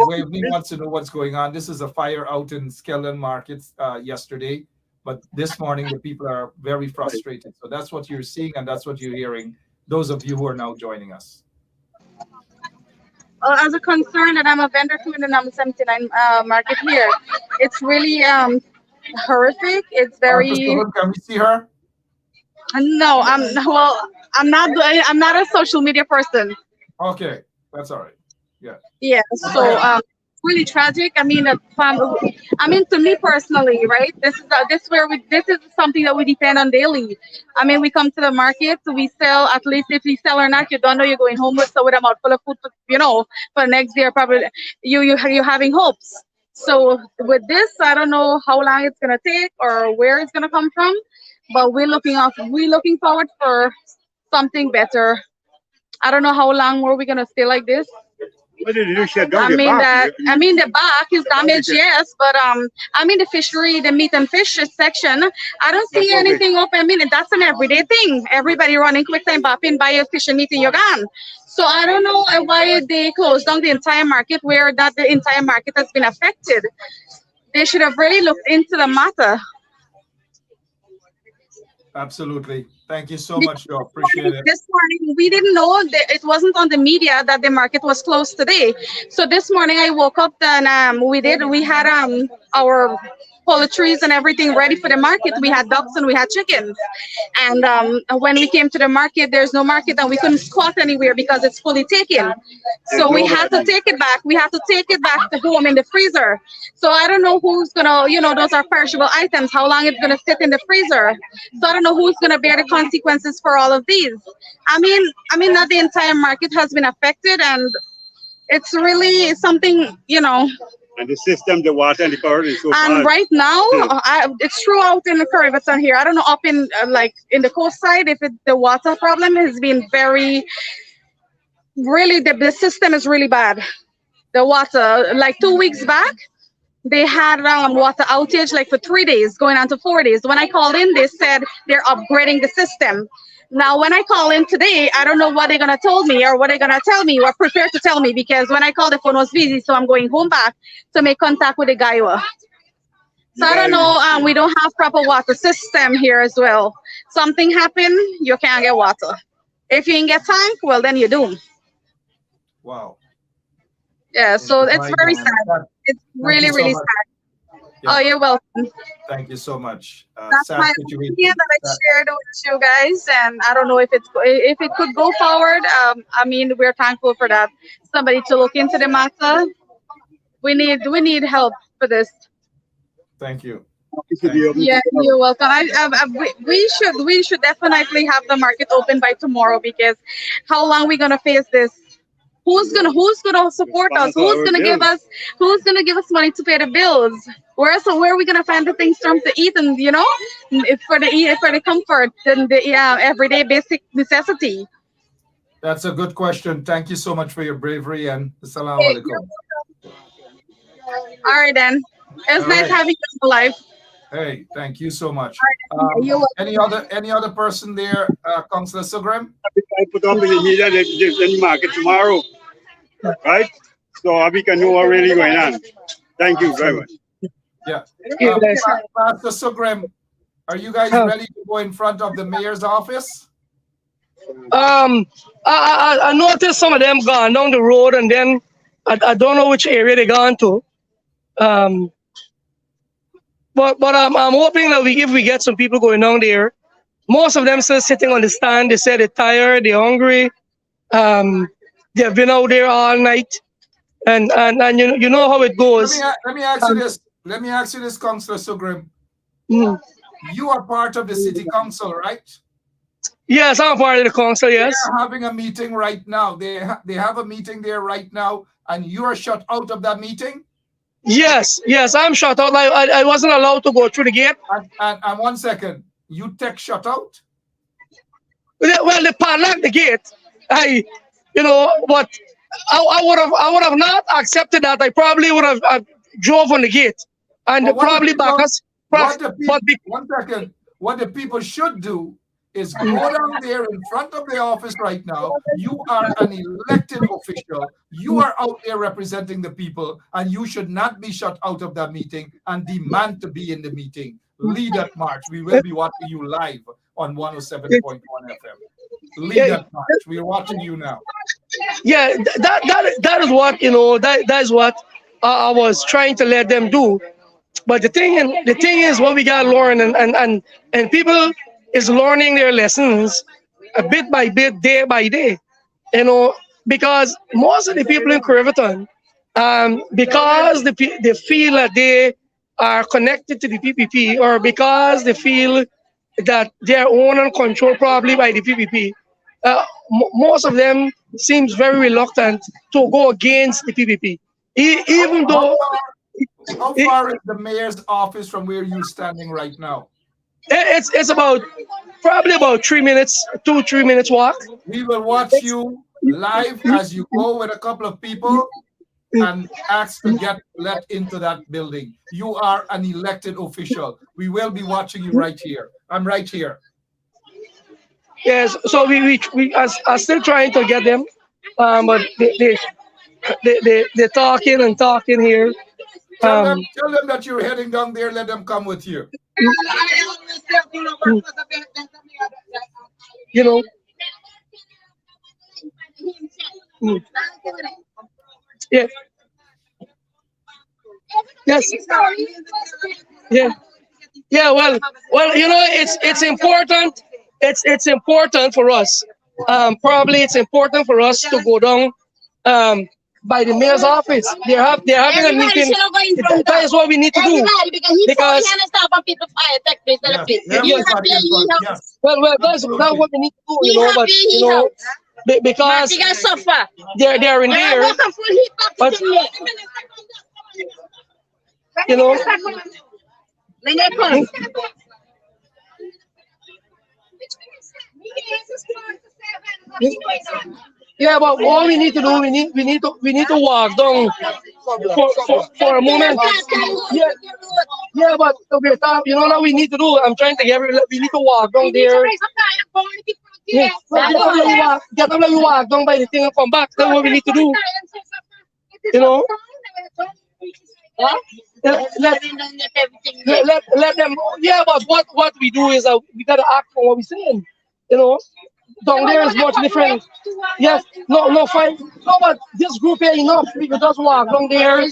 Waveney wants to know what's going on. This is a fire out in Skeldon markets yesterday, but this morning the people are very frustrated. So that's what you're seeing and that's what you're hearing, those of you who are now joining us. As a concern that I'm a vendor too in the number 79 market here, it's really horrific. It's very. Can we see her? No, I'm not a social media person. Okay, that's all right. Yeah. Yeah. So really tragic. I mean, to me personally, right? This is something that we depend on daily. I mean, we come to the market, so we sell. At least if we sell or not, you don't know you're going homeless. So with a mouthful of food, for next year, probably you're having hopes. So with this, I don't know how long it's gonna take or where it's gonna come from, but we're looking forward for something better. I don't know how long more we're gonna stay like this. What did you shut down? I mean the back is damaged, yes, but the fishery, the meat and fish section, I don't see anything open. I mean, that's an everyday thing. Everybody running quick time bopping, buy your fish and meat in your gun. So I don't know why they closed down the entire market where the entire market has been affected. They should have really looked into the matter. Absolutely. Thank you so Because much, Joe. Appreciate it. this morning we didn't know that it wasn't on the media that the market was closed today. So this morning I woke up and we had our poultries and everything ready for the market. We had ducks and we had chickens. And when we came to the market, there's no market and we couldn't squat anywhere because it's fully taken. So we had to take it back. We had to take it back to home in the freezer. So I don't know who's gonna, those are perishable items, how long it's gonna sit in the freezer. So I don't know who's gonna bear the consequences for all of these. I mean that the entire market has been affected and it's really something. And the system, the water and the current is so And bad. right now, it's true out in the Caribbean here. I don't know up in like in the coast side if the water problem has been really the system is really bad. The water, like 2 weeks back, they had water outage like for 3 days, going on to 4 days. When I called in, they said they're upgrading the system. Now, when I call in today, I don't know what they're gonna tell me or what they're gonna tell me or prepare to tell me because when I called, the phone was busy, so I'm going home back to make contact with the guy. So I don't know. We don't have proper water system here as well. Something happened, you can't get water. If you ain't get tank, well then you're doomed. Wow. Yeah, so it's Right very on. sad. It's Thank really, you so really much. sad. Yeah. Oh, you're welcome. Thank you so much. That's Sad my situation. opinion that I shared with you guys, and I don't know if it could go forward. I mean, we're thankful for that. Somebody to look into the matter. We need help for this. Thank you. Yeah, you're welcome. We should definitely have the market open by tomorrow because how long we gonna face this? Who's gonna support us? Who's gonna give us money to pay the bills? Where are we gonna find the things to eat and for the comfort and the everyday basic necessity? That's a good question. Thank you so much for your bravery and assalamu alaikum. All right then. It was All nice right. having you in life. Hey, thank you so much. You're welcome. Any other person there, Councillor Sugram? I put up in the media that there's any market tomorrow, right? So we can know what really going on. Thank you very much. Yeah. Yeah, guys. Pastor Sugram, are you guys ready to go in front of the mayor's office? I noticed some of them gone down the road, and then I don't know which area they gone to. But I'm hoping that if we get some people going down there, most of them still sitting on the stand. They said they're tired, they're hungry. They've been out there all night, and you know how it goes. Let me ask you this. Let me ask you this, Councillor Sugram. You are part of the city council, right? Yes, I'm part of the council. Yes. They're having a meeting right now. They have a meeting there right now, and you are shut out of that meeting. Yes, I'm shut out. I wasn't allowed to go through the gate. And 1 second, you tech shut out? Well, they padlocked the gate. But I would have not accepted that. I probably would have drove on the gate and probably back us. One second. What the people should do is go down there in front of the office right now. You are an elected official. You are out there representing the people, and you should not be shut out of that meeting and demand to be in the meeting. Lead that march. We will be watching you live on 107.1 FM. Lead that march. We are watching you now. Yeah, that is what that is what I was trying to let them do. But the thing is, what we got to learn, and people is learning their lessons a bit by bit, day by day. Because most of the people in Caribbean, because they feel that they are connected to the PPP, or because they feel that they're owned and controlled probably by the PPP, most of them seems very reluctant to go against the PPP, even though. How far is the mayor's office from where you're standing right now? It's probably about 3 minutes, 2-3 minutes walk. We will watch you live as you go with a couple of people and ask to get let into that building. You are an elected official. We will be watching you right here. I'm right here. Yes, so we are still trying to get them, but they're talking here. Tell them that you're heading down there. Let them come with you. You know. Mm. Yeah. Yes. Yeah. Yeah. Well, it's important. It's important for us. Probably it's important for us to go down by the mayor's office. They're having a meeting. That is what we need to do. Because Yes, everybody in front. Yes. well, that's what we need to do. But because they're in there. But you know. Yeah, but all we need to do, we need to walk down for a moment. Yeah, yeah, but okay, stop. You know what we need to do? I'm trying to we need to walk down there. Yeah, get up like you walk down by the thing and come back. That's what we need to do. You know. Huh? Let them. Yeah, but what we do is we gotta act on what we're saying. You know. Down there is much different. Yes, no, fine. No, but this group here enough. We can just walk down there.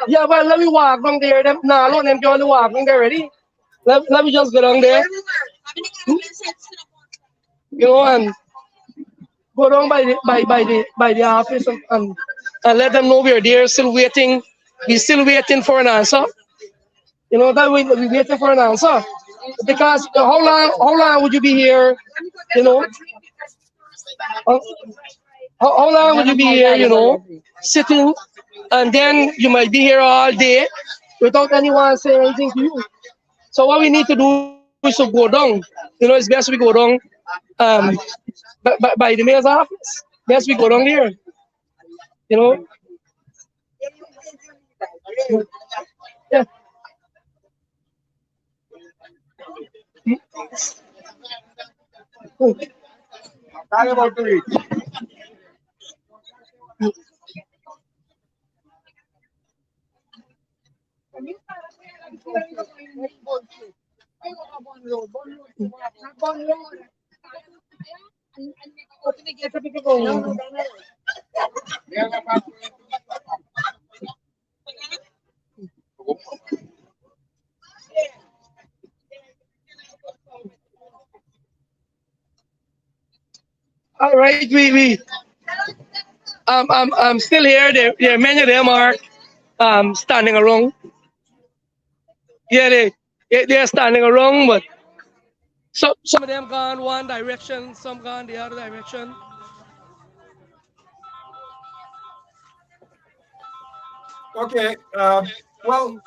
Yeah, well, let me walk down there. Nah, let them go to walk down there already. Let me just go down there. And go down by the office and let them know we're there, still waiting. We're still waiting for an answer. That we're waiting for an answer. Because how long would you be here? How long would you be here? Sitting, and then you might be here all day without anyone saying anything to you. So what we need to do is to go down. It's best we go down by the mayor's office. Best we go down there. Yeah. All right, I'm still here. There many of them are standing around. Yeah, they're standing around, but some of them gone one direction, some gone the other direction. Okay. Well,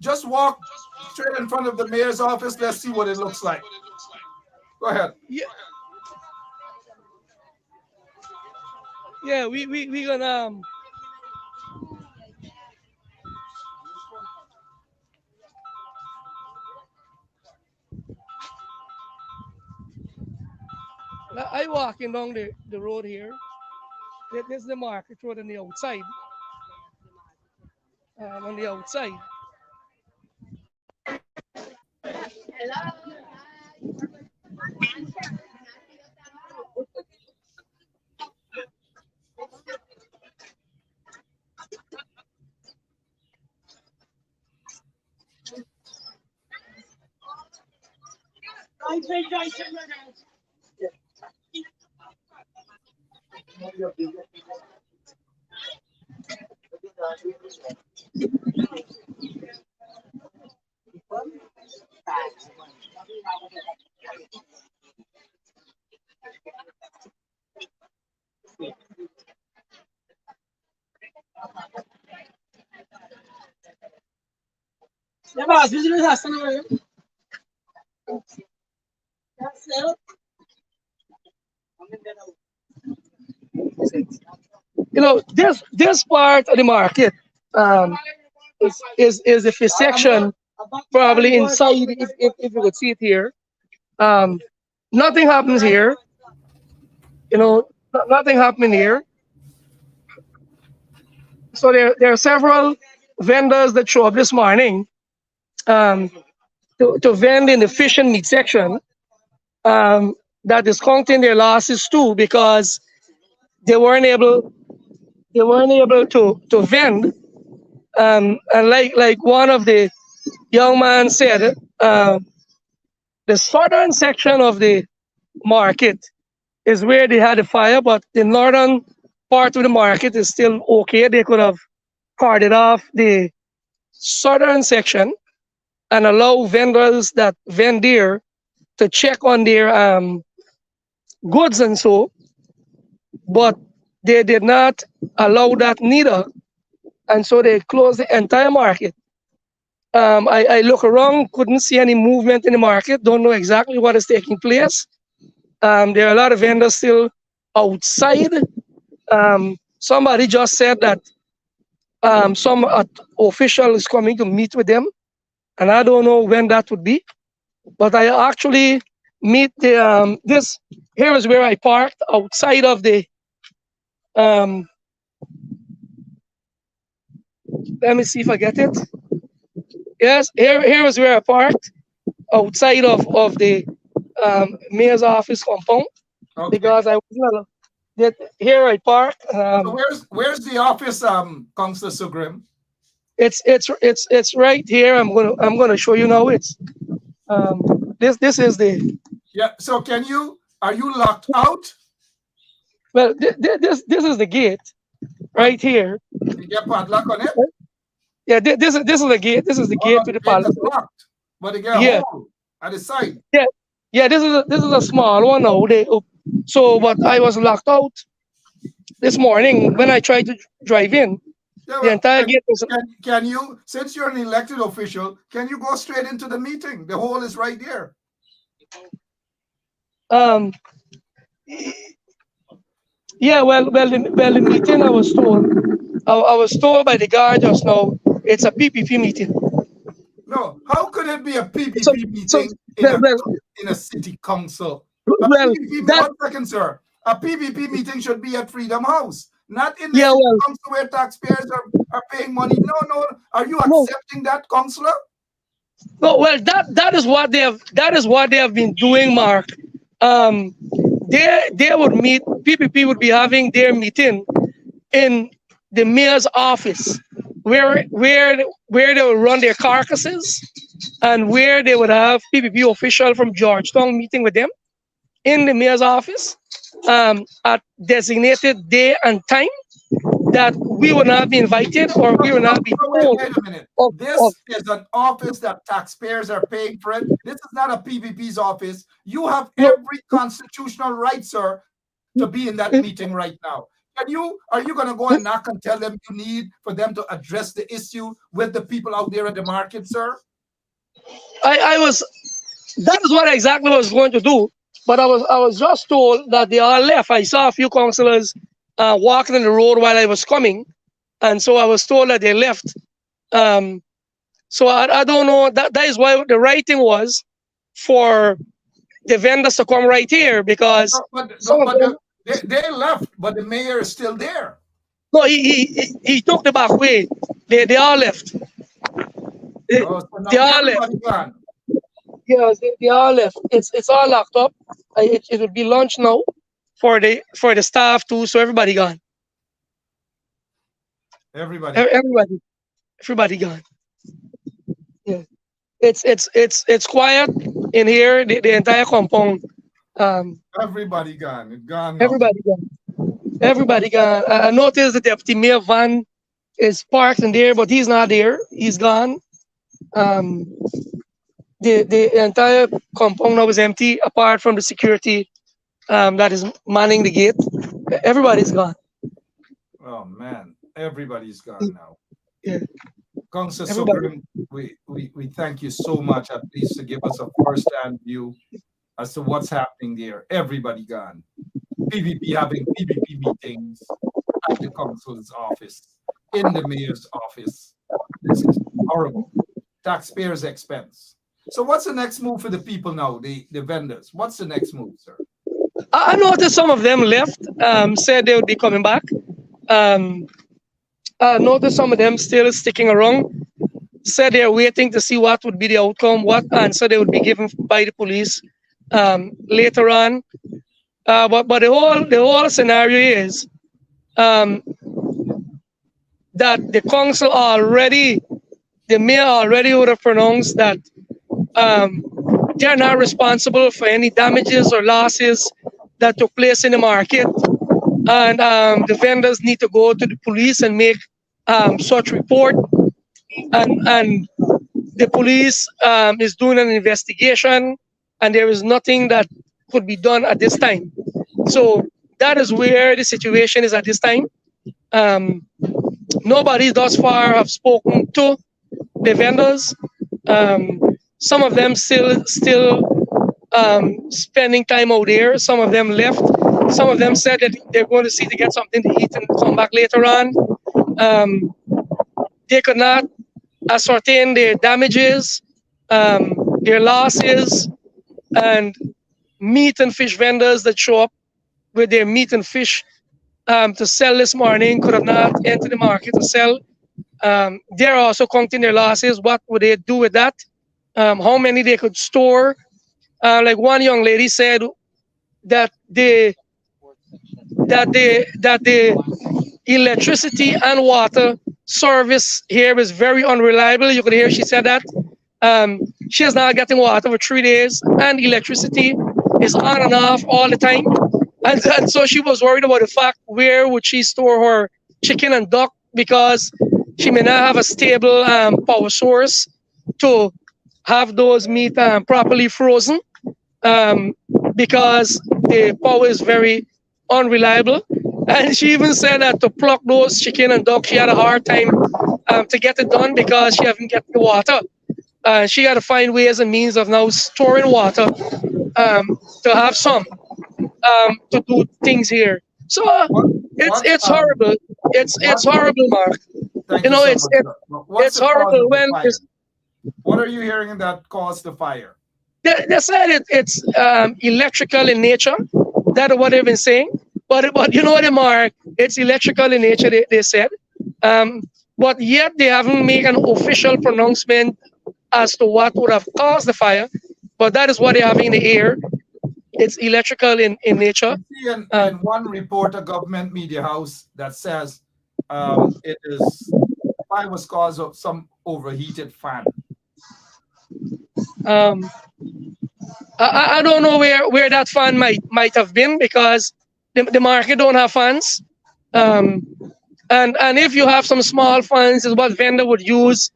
just walk straight in front of the mayor's office. Let's see what it looks like. Go ahead. Yeah. Yeah, we gonna I walking down the road here. There's the market road on the outside. On the outside. This part of the market is a section probably inside if you could see it here. Nothing happens here. Nothing happening here. So there are several vendors that show up this morning. to vend in the fish and meat section, that is counting their losses too, because they weren't able to vend. And like one of the young man said, the southern section of the market is where they had the fire, but the northern part of the market is still okay. They could have carted off the southern section and allow vendors that vend there to check on their goods and so, but they did not allow that neither, and so they closed the entire market. I look around, couldn't see any movement in the market, don't know exactly what is taking place. There are a lot of vendors still outside. Somebody just said that some official is coming to meet with them, and I don't know when that would be. But I actually meet the this here is where I parked outside of the let me see if I get it. Yes, here is where I parked outside of the mayor's office compound, because I was not here I park. So where's the office, Councillor Sugrim? It's right here. I'm gonna show you now. It's this is the. Yeah. So are you locked out? Well, this is the gate right here. You get padlock on it? Yeah, this is the gate. This is the gate to the palace. Locked, but they get a hole at the side. Yeah. This is a small one now. But I was locked out this morning when I tried to drive in. Yeah, the entire gate was. Can you, since you're an elected official, can you go straight into the meeting? The hole is right there. Yeah. Well, the meeting I was told by the guard just now. It's a PPP meeting. No, how could it be a PPP meeting in a city council? One second, sir. A PPP meeting should be at Freedom House, not in the city council where taxpayers are paying money. No. Are you accepting that, councillor? No. Well, that is what they have been doing, Mark. They would meet. PPP would be having their meeting in the mayor's office, where they would run their carcasses, and where they would have PPP official from Georgetown meeting with them in the mayor's office at designated day and time that we would not be invited or we would not be told. Wait a minute. This is an office that taxpayers are paying for it. This is not a PPP's office. You have every constitutional right, sir, to be in that meeting right now. Are you going to go and knock and tell them you need for them to address the issue with the people out there at the market, sir? That is what exactly I was going to do, but I was just told that they all left. I saw a few councillors walking on the road while I was coming, and so I was told that they left. So I don't know. That is why the writing was for the vendors to come right here, because they left, but the mayor is still there. No, he took the back way. They all left. They all left. Yes, they all left. It's all locked up. It will be lunch now for the staff too. So everybody gone. Everybody gone. Yeah, it's quiet in here. The entire compound. Everybody gone. It's gone now. Everybody gone. I noticed the deputy mayor van is parked in there, but he's not there. He's gone. The entire compound now is empty, apart from the security that is manning the gate. Everybody's gone. Oh man, everybody's gone now. Yeah. Councillor Sugrim, we thank you so much, at least to give us a first-hand view as to what's happening there. Everybody gone. PVP having PVP meetings at the council's office, in the mayor's office. This is horrible. Taxpayers' expense. So what's the next move for the people now, the vendors? What's the next move, sir? I noticed some of them left, said they would be coming back. I noticed some of them still sticking around. said they're waiting to see what would be the outcome, what answer they would be given by the police later on. But the whole scenario is um, that the council already, the mayor already would have pronounced that um, they're not responsible for any damages or losses that took place in the market, and the vendors need to go to the police and make such report, and the police is doing an investigation, and there is nothing that could be done at this time. So that is where the situation is at this time. Um, Nobody thus far have spoken to the vendors. Some of them still spending time out there. Some of them left. Some of them said that they're going to see to get something to eat and come back later on. They could not ascertain their damages, their losses, and meat and fish vendors that show up with their meat and fish to sell this morning could have not entered the market to sell. They're also counting their losses. What would they do with that? How many they could store? Like one young lady said that the electricity and water service here is very unreliable. You could hear she said that. She is not getting water for 3 days, and electricity is on and off all the time. And so she was worried about the fact where would she store her chicken and duck, because she may not have a stable power source to have those meat properly frozen, because the power is very unreliable. And she even said that to pluck those chicken and duck, she had a hard time to get it done because she haven't get the water. She had to find ways and means of now storing water to have some to do things here. So it's horrible. It's horrible, Mark. Thank You know, so it's much, sir. What's it's the cause horrible of the when fire? What are you hearing that caused the fire? they said it's electrical in nature. That's what they've been saying. But you know what, Mark? It's electrical in nature. They said. But yet they haven't made an official pronouncement as to what would have caused the fire. But that is what they have in the air. It's electrical in nature. See in one report, a government media house that says it is fire was caused of some overheated fan. I don't know where that fan might have been, because the market don't have fans. And if you have some small fans, is what vendor would use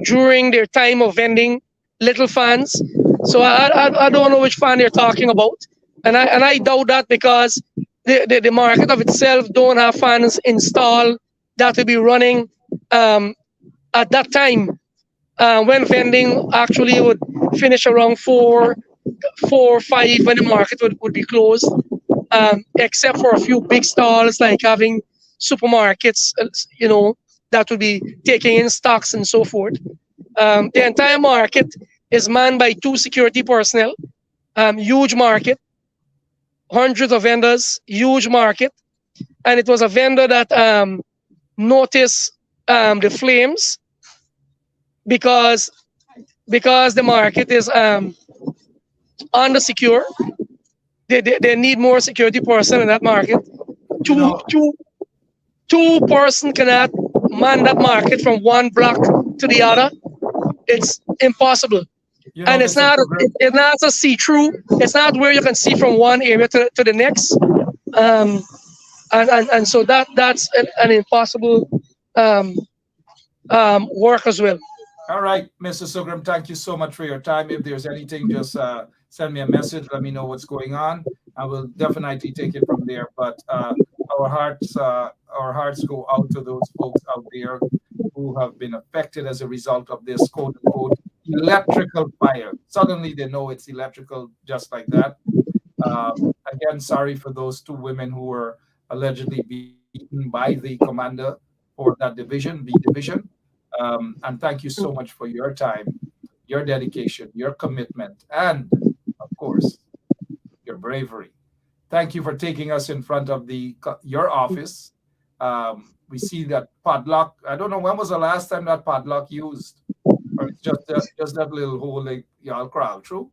during their time of vending, little fans. So I don't know which fan they're talking about, and I doubt that, because the market of itself don't have fans installed that will be running at that time when vending actually would finish around 4 or 5 when the market would be closed, except for a few big stalls like having supermarkets, you know, that would be taking in stocks and so forth. The entire market is manned by 2 security personnel. Huge market, hundreds of vendors, huge market. And it was a vendor that noticed the flames because the market is under secure. They need more security person in that market. Two person cannot man that market from one block to the other. It's impossible. You know, And it's Mr. not Sugar, it's not a see-through. It's not where you can see from one area to the next. And so that's an impossible work as well. All right, Mr. Sugram, thank you so much for your time. If there's anything, just send me a message. Let me know what's going on. I will definitely take it from there. But our hearts go out to those folks out there who have been affected as a result of this quote unquote electrical fire. Suddenly they know it's electrical just like that. Again, sorry for those 2 women who were allegedly beaten by the commander for that division, B division. And thank you so much for your time, your dedication, your commitment, and of course, your bravery. Thank you for taking us in front of your office. We see that padlock. I don't know when was the last time that padlock used. Or it's just that little hole like y'all crawl through?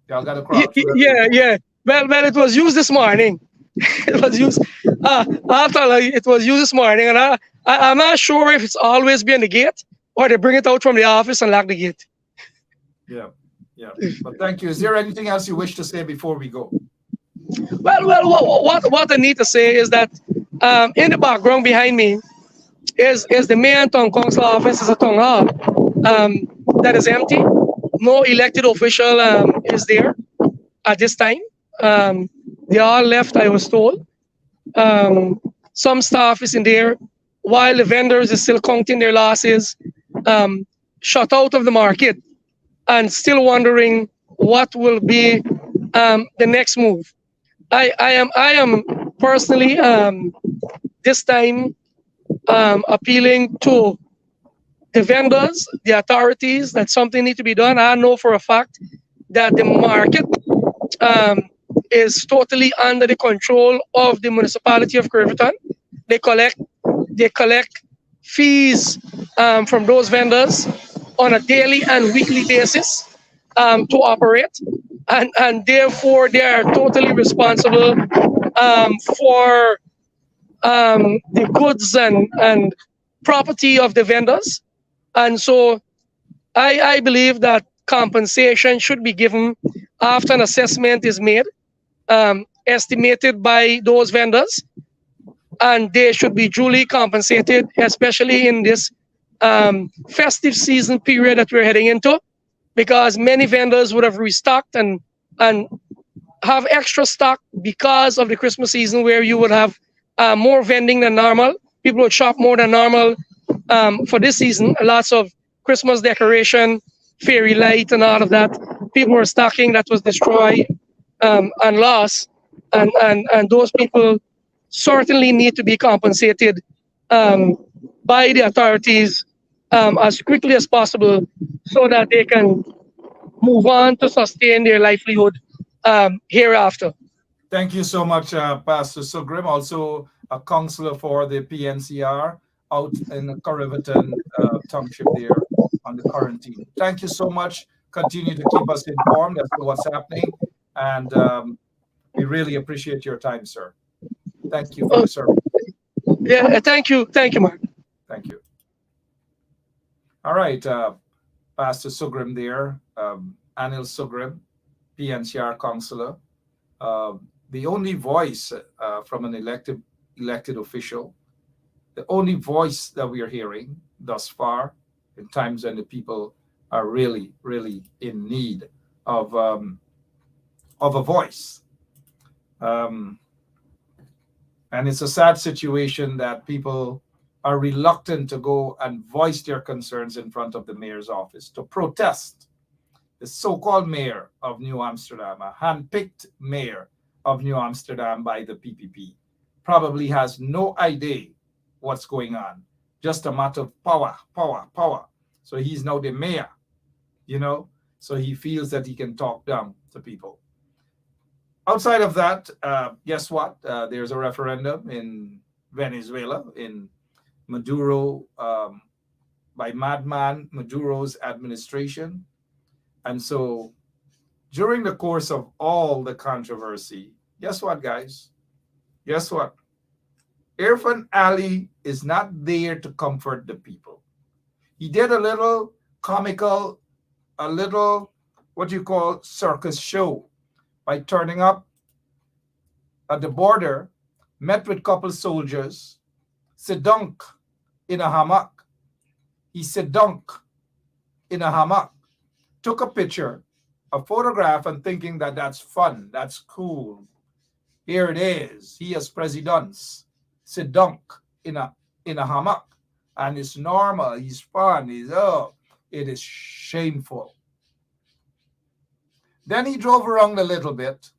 Y'all got to crawl through that Yeah, little hole. yeah. Well, it was used this morning. It was used. After it was used this morning, and I'm not sure if it's always been the gate or they bring it out from the office and lock the gate. Yeah, yeah. But thank you. Is there anything else you wish to say before we go? Well, what I need to say is that in the background behind me is the main town council office, is a town hall that is empty. No elected official is there at this time. They all left, I was told. Some staff is in there, while the vendors is still counting their losses, shut out of the market, and still wondering what will be the next move. I am personally this time appealing to the vendors, the authorities, that something need to be done. I know for a fact that the market um, is totally under the control of the municipality of Curveton. They collect they collect fees from those vendors on a daily and weekly basis to operate, and therefore they are totally responsible for the goods and property of the vendors. And so I believe that compensation should be given after an assessment is made, estimated by those vendors, and they should be duly compensated, especially in this festive season period that we're heading into, because many vendors would have restocked and have extra stock because of the Christmas season, where you would have more vending than normal. People would shop more than normal for this season. Lots of Christmas decoration, fairy light, and all of that. People were stocking that was destroyed and lost, and those people certainly need to be compensated by the authorities as quickly as possible, so that they can move on to sustain their livelihood hereafter. Thank you so much, Pastor Sugrim, also a counselor for the PNCR out in the Corriverton Township there on the quarantine. Thank you so much. Continue to keep us informed as to what's happening, and we really appreciate your time, sir. Thank you for the service. Yeah, thank you, Mark. Thank you. All right, Pastor Sugrim there, Anil Sugrim, PNCR counselor. The only voice from an elected official, the only voice that we are hearing thus far in times when the people are really, really in need of a voice. And it's a sad situation that people are reluctant to go and voice their concerns in front of the mayor's office, to protest the so-called mayor of New Amsterdam, a hand-picked mayor of New Amsterdam by the PPP, probably has no idea what's going on. Just a matter of power, power, power. So he's now the mayor, so he feels that he can talk down to people. Outside of that, guess what? There's a referendum in Venezuela, in Maduro, by madman Maduro's administration. And so during the course of all the controversy, guess what, guys? Guess what? Irfaan Ali is not there to comfort the people. He did a little comical, a little, what you call, circus show by turning up at the border, met with couple soldiers, sit dunk in a hammock. He sit dunk in a hammock, took a picture, a photograph, and thinking that that's fun, that's cool. Here it is. He as presidents sit dunk in a hammock, and it's normal. He's fun. It is shameful. Then he drove around a little bit,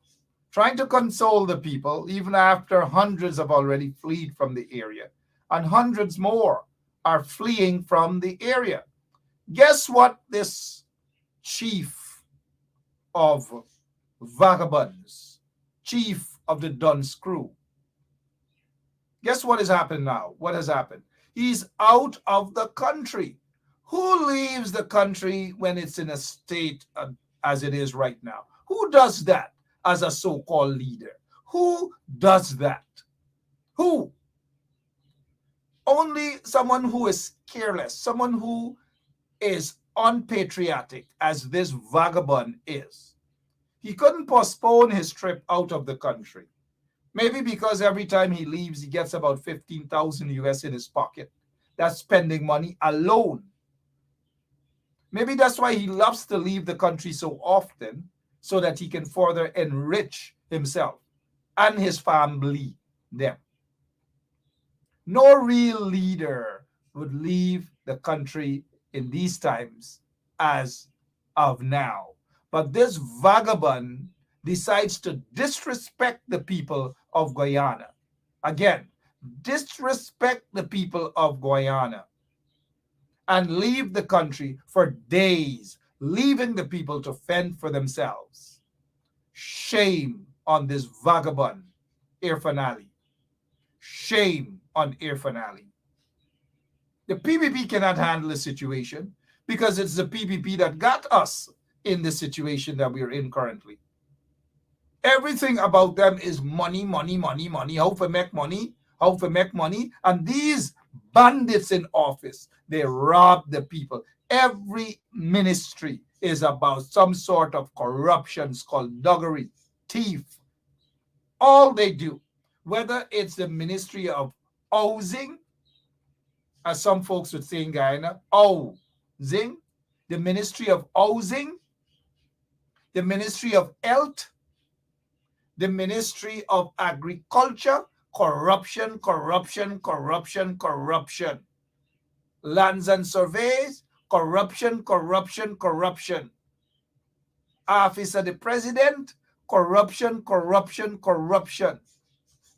trying to console the people, even after hundreds have already fled from the area, and hundreds more are fleeing from the area. Guess what this chief of vagabonds, chief of the Dunce crew, guess what has happened now? What has happened? He's out of the country, Who leaves the country when it's in a state as it is right now? Who does that as a so-called leader? Who does that? Who? Only someone who is careless, someone who is unpatriotic, as this vagabond is. He couldn't postpone his trip out of the country. Maybe because every time he leaves, he gets about 15,000 US in his pocket. That's spending money alone. Maybe that's why he loves to leave the country so often, so that he can further enrich himself and his family, them. No real leader would leave the country in these times as of now. But this vagabond decides to disrespect the people of Guyana. Again, disrespect the people of Guyana and leave the country for days, leaving the people to fend for themselves. Shame on this vagabond, Irfaan Ali. Shame on Irfaan Ali. The PPP cannot handle the situation because it's the PPP that got us in the situation that we're in currently. Everything about them is money, money, money, money. How to make money, how to make money. And these bandits in office, they rob the people. Every ministry is about some sort of corruption, skullduggery, thief. All they do, whether it's the Ministry of Housing, as some folks would say in Guyana, housing, the Ministry of Housing, the Ministry of Health, the Ministry of Agriculture, corruption, corruption, corruption, corruption. Lands and Surveys, corruption, corruption, corruption. Office of the President, corruption, corruption, corruption.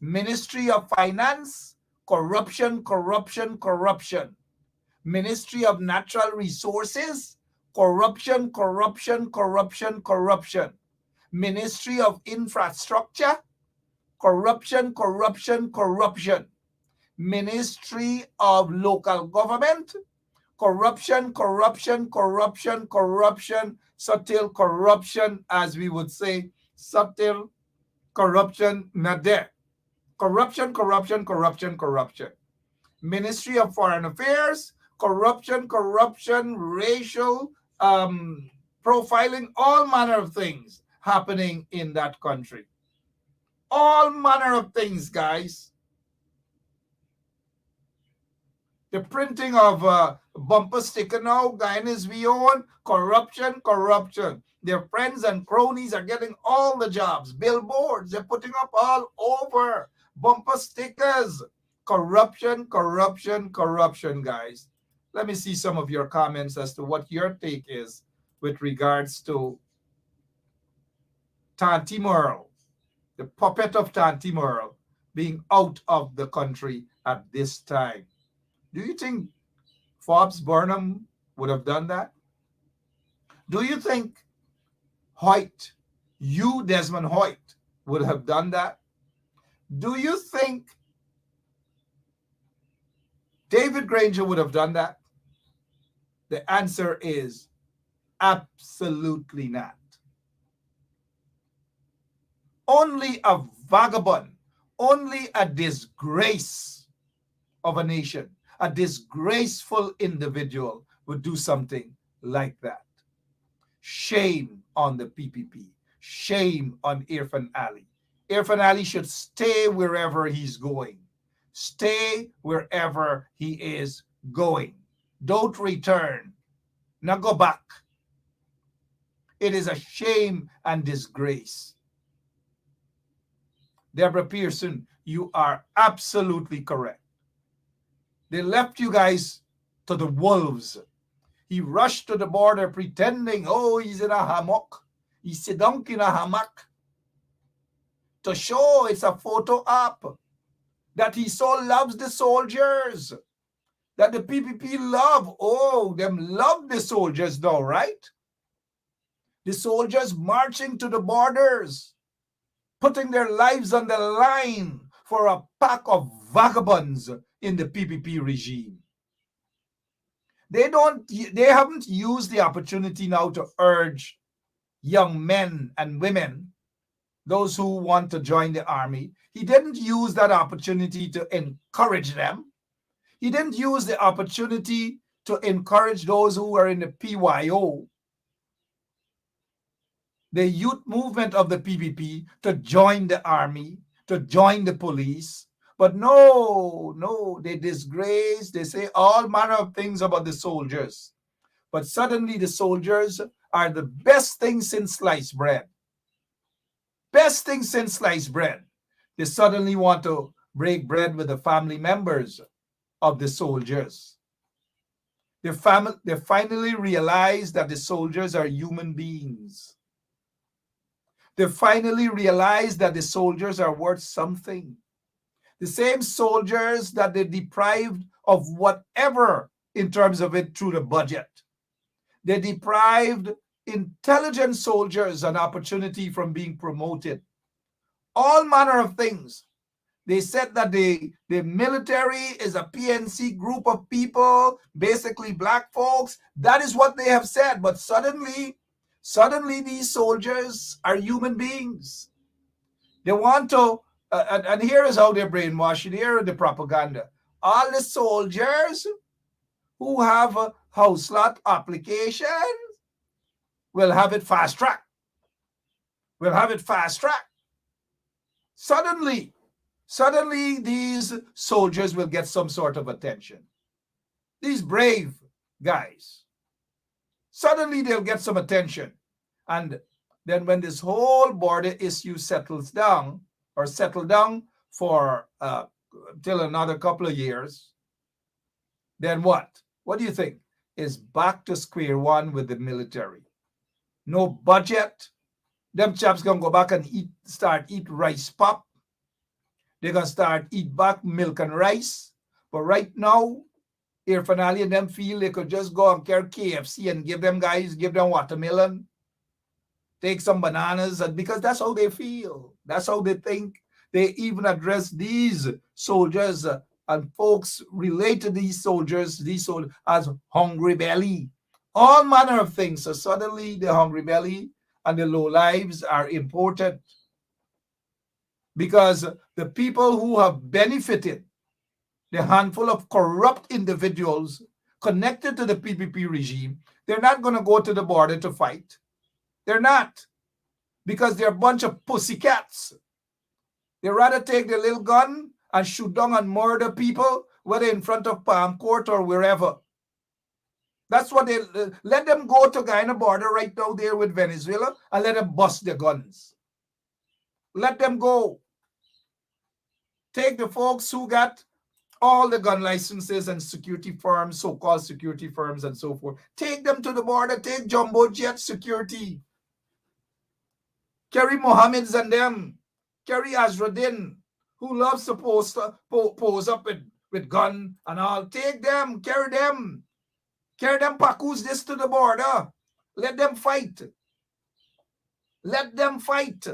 Ministry of Finance, corruption, corruption, corruption. Ministry of Natural Resources, corruption, corruption, corruption, corruption. Ministry of Infrastructure, corruption, corruption, corruption. Ministry of Local Government, corruption, corruption, corruption, corruption, subtle corruption, as we would say, subtle corruption, not there. Corruption, corruption, corruption, corruption. Ministry of Foreign Affairs, corruption, corruption, racial profiling, all manner of things happening in that country. All manner of things, guys. The printing of bumper sticker now, Guyanese we own, corruption, corruption. Their friends and cronies are getting all the jobs. Billboards, they're putting up all over. Bumper stickers. Corruption, corruption, corruption, guys. Let me see some of your comments as to what your take is with regards to Tanti Merle, the puppet of Tanti Merle, being out of the country at this time. Do you think Forbes Burnham would have done that? Do you think Hoyt, Desmond Hoyt, would have done that? Do you think David Granger would have done that? The answer is absolutely not. Only a vagabond, only a disgrace of a nation, a disgraceful individual would do something like that. Shame on the PPP. Shame on Irfaan Ali. Irfaan Ali should stay wherever he's going. Stay wherever he is going. Don't return. Now go back. It is a shame and disgrace. Deborah Pearson, you are absolutely correct. They left you guys to the wolves. He rushed to the border pretending, oh, he's in a hammock. He's sit down in a hammock to show it's a photo op that he so loves the soldiers, that the PPP love. Oh, them love the soldiers now, right? The soldiers marching to the borders, putting their lives on the line for a pack of vagabonds in the PPP regime. They haven't used the opportunity now to urge young men and women, those who want to join the army. He didn't use that opportunity to encourage them. He didn't use the opportunity to encourage those who are in the PYO, the youth movement of the PPP, to join the army, to join the police. But no, they disgrace, they say all manner of things about the soldiers. But suddenly the soldiers are the best thing since sliced bread. Best thing since sliced bread. They suddenly want to break bread with the family members of the soldiers. They finally realize that the soldiers are human beings. They finally realize that the soldiers are worth something. The same soldiers that they deprived of whatever in terms of it through the budget. They deprived intelligent soldiers an opportunity from being promoted. All manner of things. They said that the military is a PNC group of people, basically black folks. That is what they have said. But suddenly these soldiers are human beings. They want to, and here is how they're brainwashed. Here is the propaganda. All the soldiers who have a house lot application will have it fast track. We'll have it fast track. Suddenly these soldiers will get some sort of attention. These brave guys. Suddenly they'll get some attention. And then when this whole border issue settles down, or settle down for till another couple of years, then what? What do you think? Is back to square one with the military. No budget. Them chaps gonna go back and start eat rice pop. They're going to start eat back milk and rice. But right now, Irfaan Ali and them feel they could just go and carry KFC and give them watermelon, take some bananas, and because that's how they feel. That's how they think. They even address these soldiers and folks relate to these soldiers as hungry belly. All manner of things. So suddenly the hungry belly and the low lives are important. Because the people who have benefited, the handful of corrupt individuals connected to the PPP regime, they're not going to go to the border to fight. They're not. Because they're a bunch of pussycats. They rather take their little gun and shoot down and murder people, whether in front of Palm Court or wherever. That's what they let them go to Guyana border right down there with Venezuela and let them bust their guns. Let them go. Take the folks who got all the gun licenses and security firms, so-called security firms and so forth. Take them to the border. Take jumbo jet security. Carry Mohammeds and them. Carry Azruddin, who loves to pose up with gun and all. Take them. Carry them. Carry them Pakus this to the border. Let them fight. Let them fight.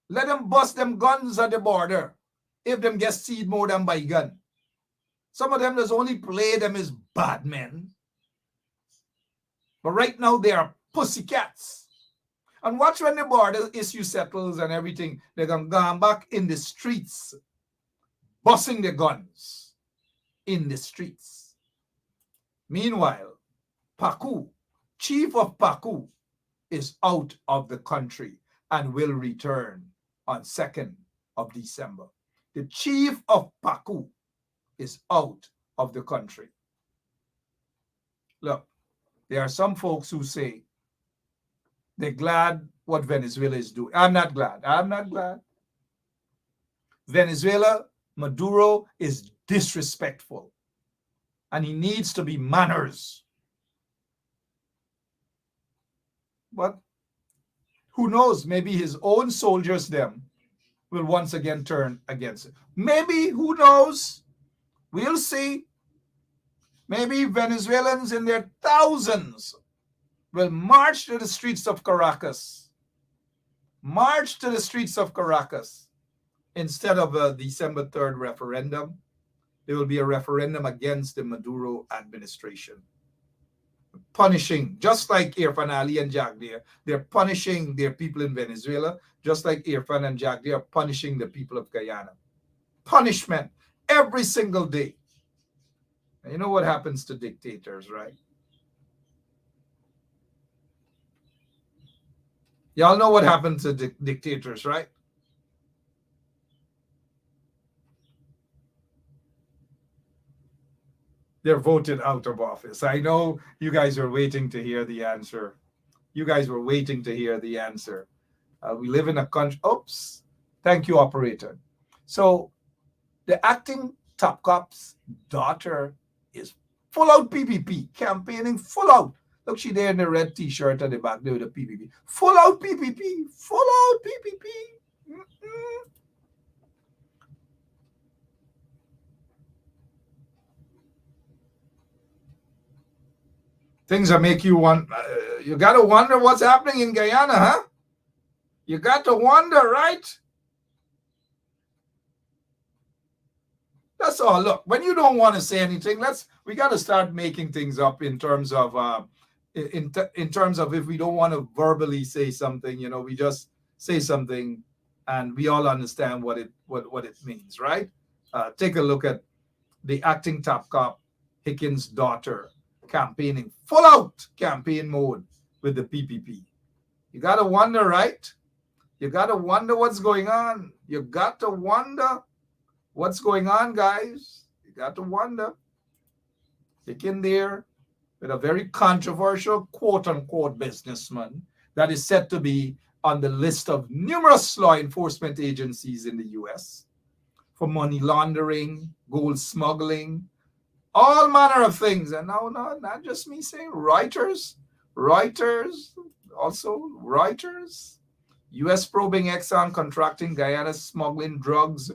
Let them bust them guns at the border if them get seed more than by gun. Some of them just only play them as bad men. But right now they are pussycats. And watch when the border issue settles and everything, they're going to go back in the streets, busting their guns in the streets. Meanwhile, Paku, chief of Paku, is out of the country and will return on 2nd of December. The chief of Paku is out of the country. Look, there are some folks who say they're glad what Venezuela is doing. I'm not glad. I'm not glad. Venezuela, Maduro is disrespectful. And he needs to be manners. But who knows? Maybe his own soldiers them will once again turn against it. Maybe, who knows? We'll see. Maybe Venezuelans in their thousands will march to the streets of Caracas. March to the streets of Caracas instead of a December 3rd referendum. there will be a referendum against the Maduro administration. Punishing, just like Irfaan Ali and Jagdeo, they're punishing their people in Venezuela, just like Irfaan and Jagdeo are punishing the people of Guyana. Punishment every single day. And you know what happens to dictators, right? Y'all know what happens to dictators, right? They're voted out of office. I know you guys are waiting to hear the answer. You guys were waiting to hear the answer. We live in a country. Oops. Thank you, operator. So the acting top cop's daughter is full out PPP, campaigning full out. Look, she there in the red t-shirt at the back there with the PPP. Full out PPP, full out PPP. Mm-mm. Things that make you want, you got to wonder what's happening in Guyana, huh? You got to wonder, right? That's all. Look, when you don't want to say anything, we got to start making things up in terms of in terms of if we don't want to verbally say something, you know, we just say something and we all understand what it means, right? Take a look at the acting top cop, Hickens' daughter, campaigning full out campaign mode with the PPP. You got to wonder, right? You got to wonder what's going on. You got to wonder what's going on, guys. You got to wonder. Hicken there with a very controversial quote-unquote businessman that is said to be on the list of numerous law enforcement agencies in the U.S. for money laundering, gold smuggling, all manner of things. And now, not just me saying, Reuters, also Reuters, U.S. probing Exxon contracting Guyana smuggling drugs,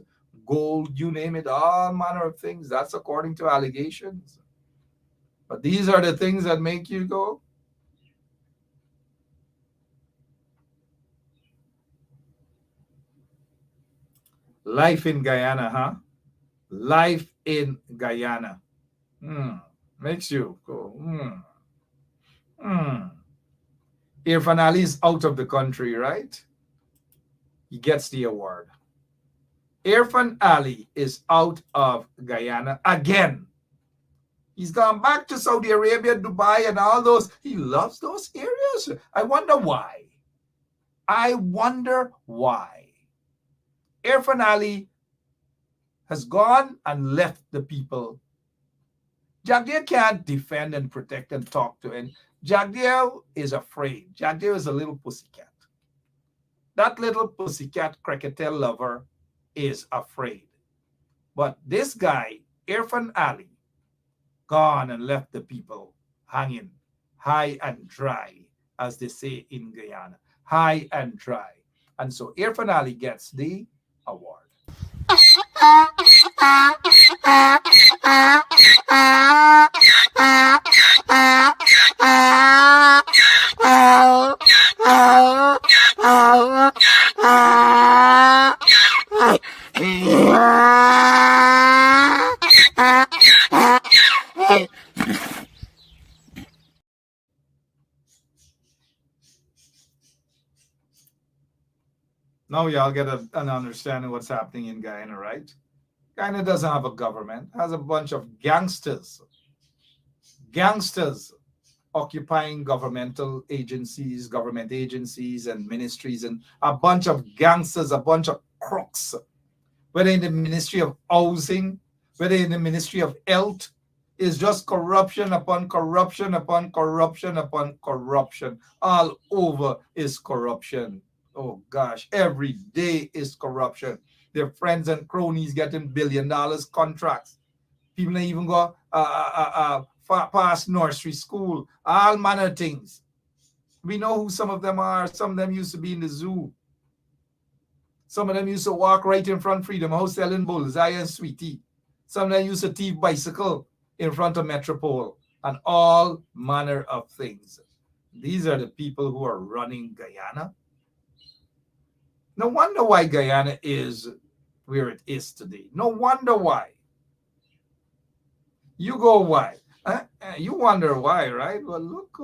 gold, you name it, all manner of things. That's according to allegations. But these are the things that make you go, life in Guyana, huh? Life in Guyana. Makes you go, Irfaan Ali is out of the country, right? He gets the award. Irfaan Ali is out of Guyana again. He's gone back to Saudi Arabia, Dubai, and all those. He loves those areas. I wonder why. Irfaan Ali has gone and left the people. Jagdeo can't defend and protect and talk to him. Jagdeo is afraid. Jagdeo is a little pussycat. That little pussycat cricketer lover is afraid. But this guy, Irfaan Ali, gone and left the people hanging high and dry, as they say in Guyana. High and dry. And so Irfaan Ali gets the award. Now y'all get an understanding of what's happening in Guyana, right? Guyana doesn't have a government, has a bunch of gangsters occupying government agencies and ministries, and a bunch of gangsters, a bunch of crooks, whether in the Ministry of Housing, whether in the Ministry of Health, is just corruption upon corruption upon corruption upon corruption. All over is corruption. Oh gosh, every day is corruption. Their friends and cronies getting $1 billion contracts. People don't even go past nursery school, all manner of things. We know who some of them are. Some of them used to be in the zoo. Some of them used to walk right in front of Freedom House selling bullseye and sweetie. Some of them used to thief bicycle in front of Metropole and all manner of things. These are the people who are running Guyana. No wonder why Guyana is where it is today. No wonder why. You go why? You wonder why, right? Well, look.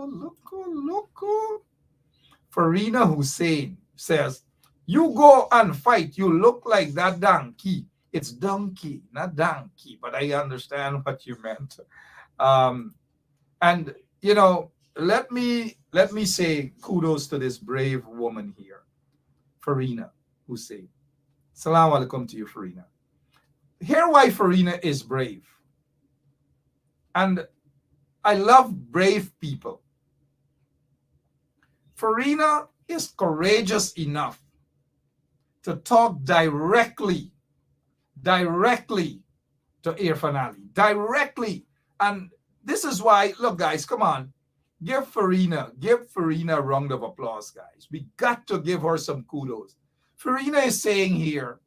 Farina Hussein says, you go and fight. You look like that donkey. It's donkey, not donkey, but I understand what you meant. Um, and you know, let me say kudos to this brave woman here, Farina Hussein. Salam alaikum to you, Farina. Here why Farina is brave. And I love brave people. Farina is courageous enough to talk directly to Irfaan Ali, directly. And this is why, look, guys, come on. Give Farina a round of applause, guys. We got to give her some kudos. Farina is saying here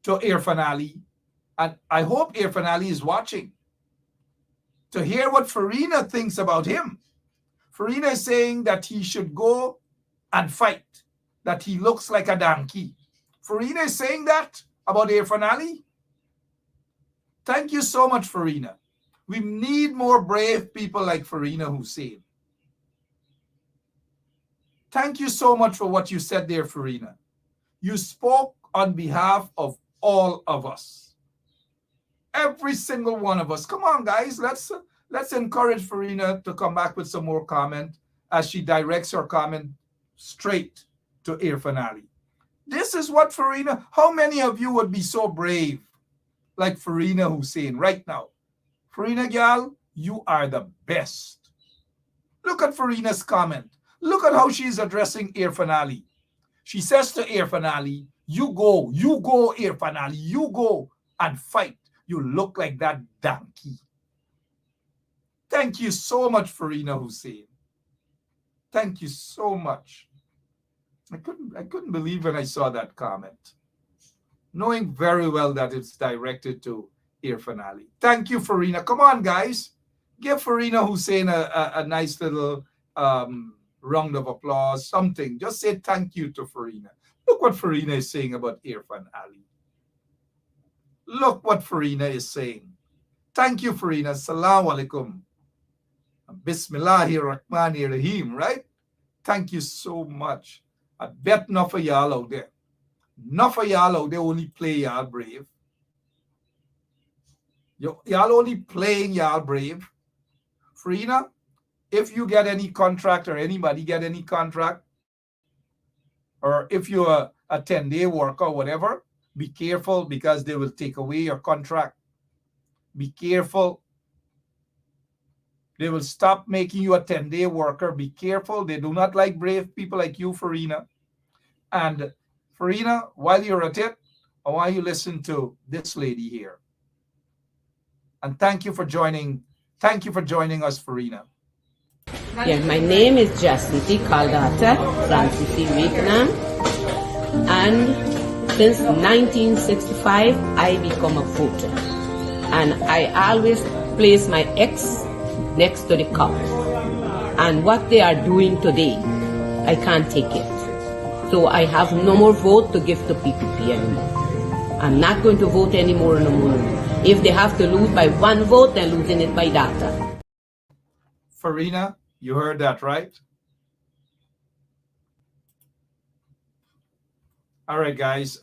to Irfaan Ali, and I hope Irfaan Ali is watching, to hear what Farina thinks about him. Farina is saying that he should go and fight, that he looks like a donkey. Farina is saying that about Irfaan Ali. Thank you so much, Farina. We need more brave people like Farina Hussein. Thank you so much for what you said there, Farina. You spoke on behalf of all of us. Every single one of us. Come on, guys. Let's encourage Farina to come back with some more comment as she directs her comment straight to Irfaan Ali. This is what Farina, how many of you would be so brave like Farina Hussein right now? Farina Gyal, you are the best. Look at Farina's comment. Look at how she's addressing Irfaan Ali. She says to Irfaan Ali, you go, Irfaan Ali, you go and fight. You look like that donkey. Thank you so much, Farina Hussein. Thank you so much. I couldn't believe when I saw that comment, knowing very well that it's directed to Irfaan Ali. Thank you, Farina. Come on, guys. Give Farina Hussein a nice little round of applause, something. Just say thank you to Farina. Look what Farina is saying about Irfaan Ali. Look what Farina is saying. Thank you, Farina. Assalamu alaikum. Bismillahir Rahmanir Rahim, right? Thank you so much. I bet enough of y'all out there. Enough of y'all out there only play y'all brave. Y'all only playing y'all brave. Farina, if you get any contract or anybody get any contract, or if you're a 10-day worker or whatever, be careful because they will take away your contract. Be careful. They will stop making you a 10-day worker. Be careful. They do not like brave people like you, Farina. And Farina, while you're at it, I want you to listen to this lady here. And thank you for joining. Thank you for joining us, Farina. Yeah, my name is Jacinty Caldata from City, Vietnam. And since 1965, I become a voter. And I always place my ex next to the cup. And what they are doing today, I can't take it. So I have no more vote to give to PPP anymore. I'm not going to vote anymore no more. If they have to lose by one vote, they're losing it by data. Farina, you heard that, right? All right, guys.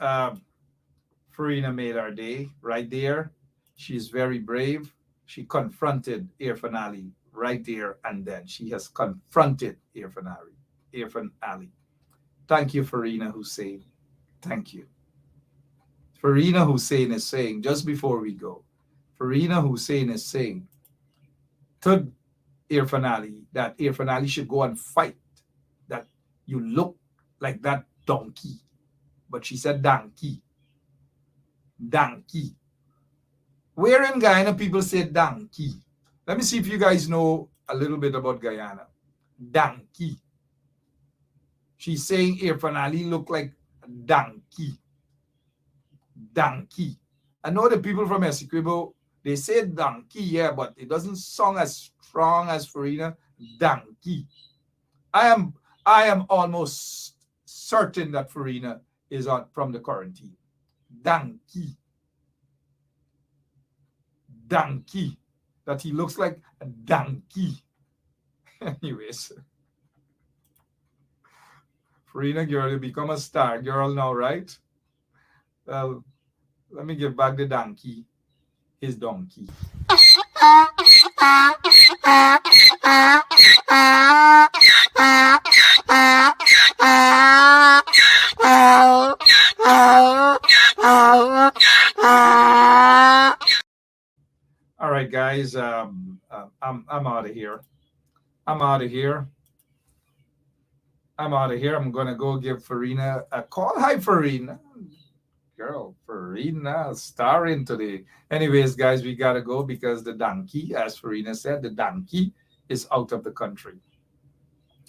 Farina made our day right there. She's very brave. She confronted Irfaan Ali right there and then. She has confronted Irfaan Ali. Thank you, Farina Hussein. Thank you. Farina Hussein is saying, just before we go, Farina Hussein is saying to Irfaan Ali that Irfaan Ali should go and fight, that you look like that donkey. But she said donkey. Donkey. Where in Guyana people say donkey? Let me see if you guys know a little bit about Guyana. Donkey. She's saying Irfaan Ali look like a donkey. Donkey. I know the people from Essequibo, they say donkey, yeah, but it doesn't sound as strong as Farina. Donkey. I am almost certain that Farina is from the quarantine. Donkey. Donkey. that he looks like a donkey. Anyways, Farina girl, you become a star girl now, right? Well, let me give back the donkey, his donkey. All right, guys, I'm out of here. I'm out of here. I'm gonna go give Farina a call. Hi, Farina. Girl, Farina, starring today. Anyways, guys, we gotta go because the donkey, as Farina said, the donkey is out of the country.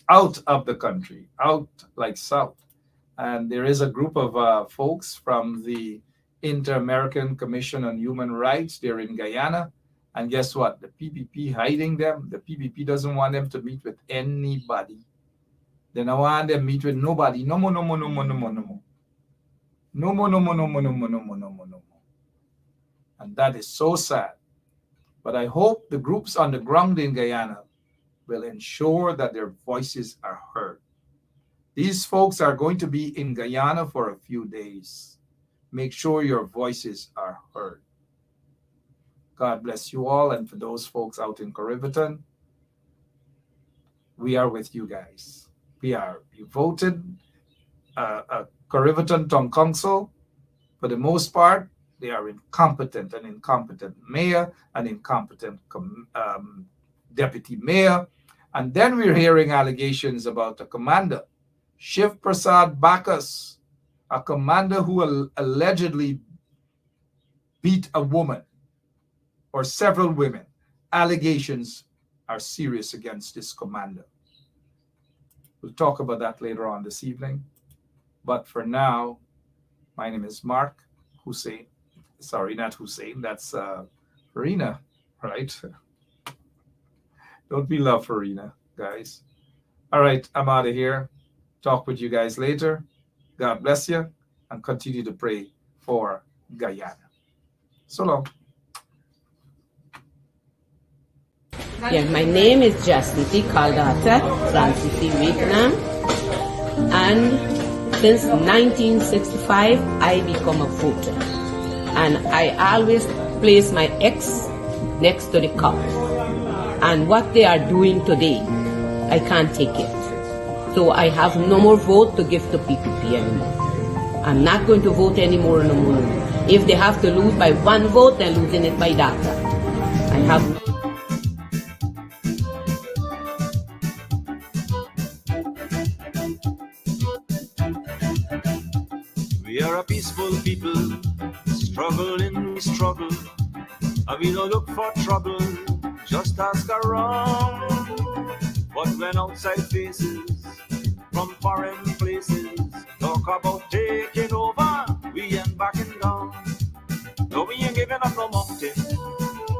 Out of the country, out like south. And there is a group of folks from the Inter-American Commission on Human Rights. They're in Guyana. And guess what? The PPP hiding them. The PPP doesn't want them to meet with anybody. They don't want them to meet with nobody. No more, no more, no more, no more, no more. No more, no more, no more, no more, no more, no more, no more. And that is so sad. But I hope the groups on the ground in Guyana will ensure that their voices are heard. These folks are going to be in Guyana for a few days. Make sure your voices are heard. God bless you all. And for those folks out in Corriverton, we are with you guys. We are. You voted a Corriverton Town Council. For the most part, they are incompetent, an incompetent mayor, an incompetent deputy mayor. And then we're hearing allegations about a commander, Shiv Prasad Bacchus, a commander who allegedly beat a woman or several women. Allegations are serious against this commander. We'll talk about that later on this evening. But for now, my name is Mark Hussein. Sorry, not Hussein. That's Farina, right? Don't we love Farina, guys? All right, I'm out of here. Talk with you guys later. God bless you and continue to pray for Guyana. So long. Yeah, my name is Jasmine Kaldata from City, Vietnam. And since 1965, I become a voter. And I always place my X next to the cup. And what they are doing today, I can't take it. So I have no more vote to give to PPP anymore. I'm not going to vote anymore no more. If they have to lose by one vote, they're losing it by data. I have. We are a peaceful people, struggling, we struggle, and we don't look for trouble, just ask around. But when outside faces, from foreign places, talk about taking over, we ain't backing down. No, we ain't giving up no mountain,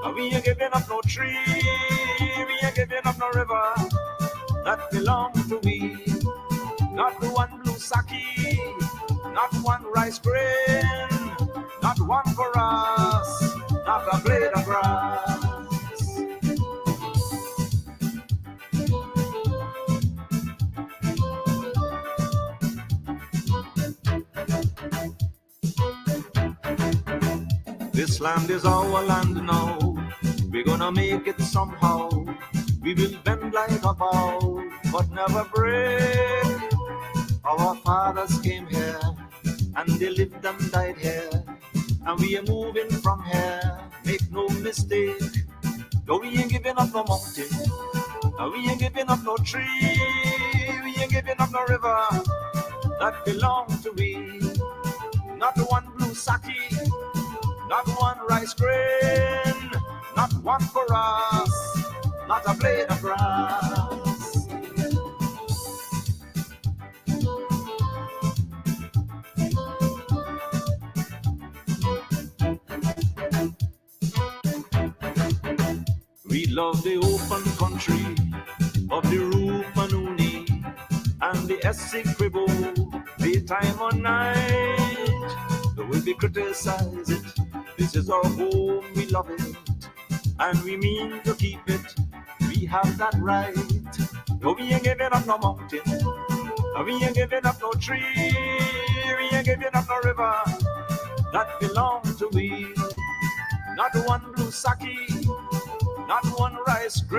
and we ain't giving up no tree, we ain't giving up no river, that belong to we, not the one blue sake, not one rice grain, not one for us, not a blade of grass. This land is our land now, we're gonna make it somehow. We will bend like a bow, but never break. Our fathers came here, and they lived and died here, and we are moving from here, make no mistake. No, we ain't giving up no mountain, no, we ain't giving up no tree, we ain't giving up no river, that belong to we. Not one blue sake, not one rice grain, not one for us, not a blade of grass. We love the open country of the Rupanuni and the Essequibo, daytime or night. Though we criticize it, this is our home, we love it, and we mean to keep it. We have that right. No, we ain't giving up no mountain. No, we ain't giving up no tree. We ain't giving up no river that belong to we. Not one blue sake, not one rice grain.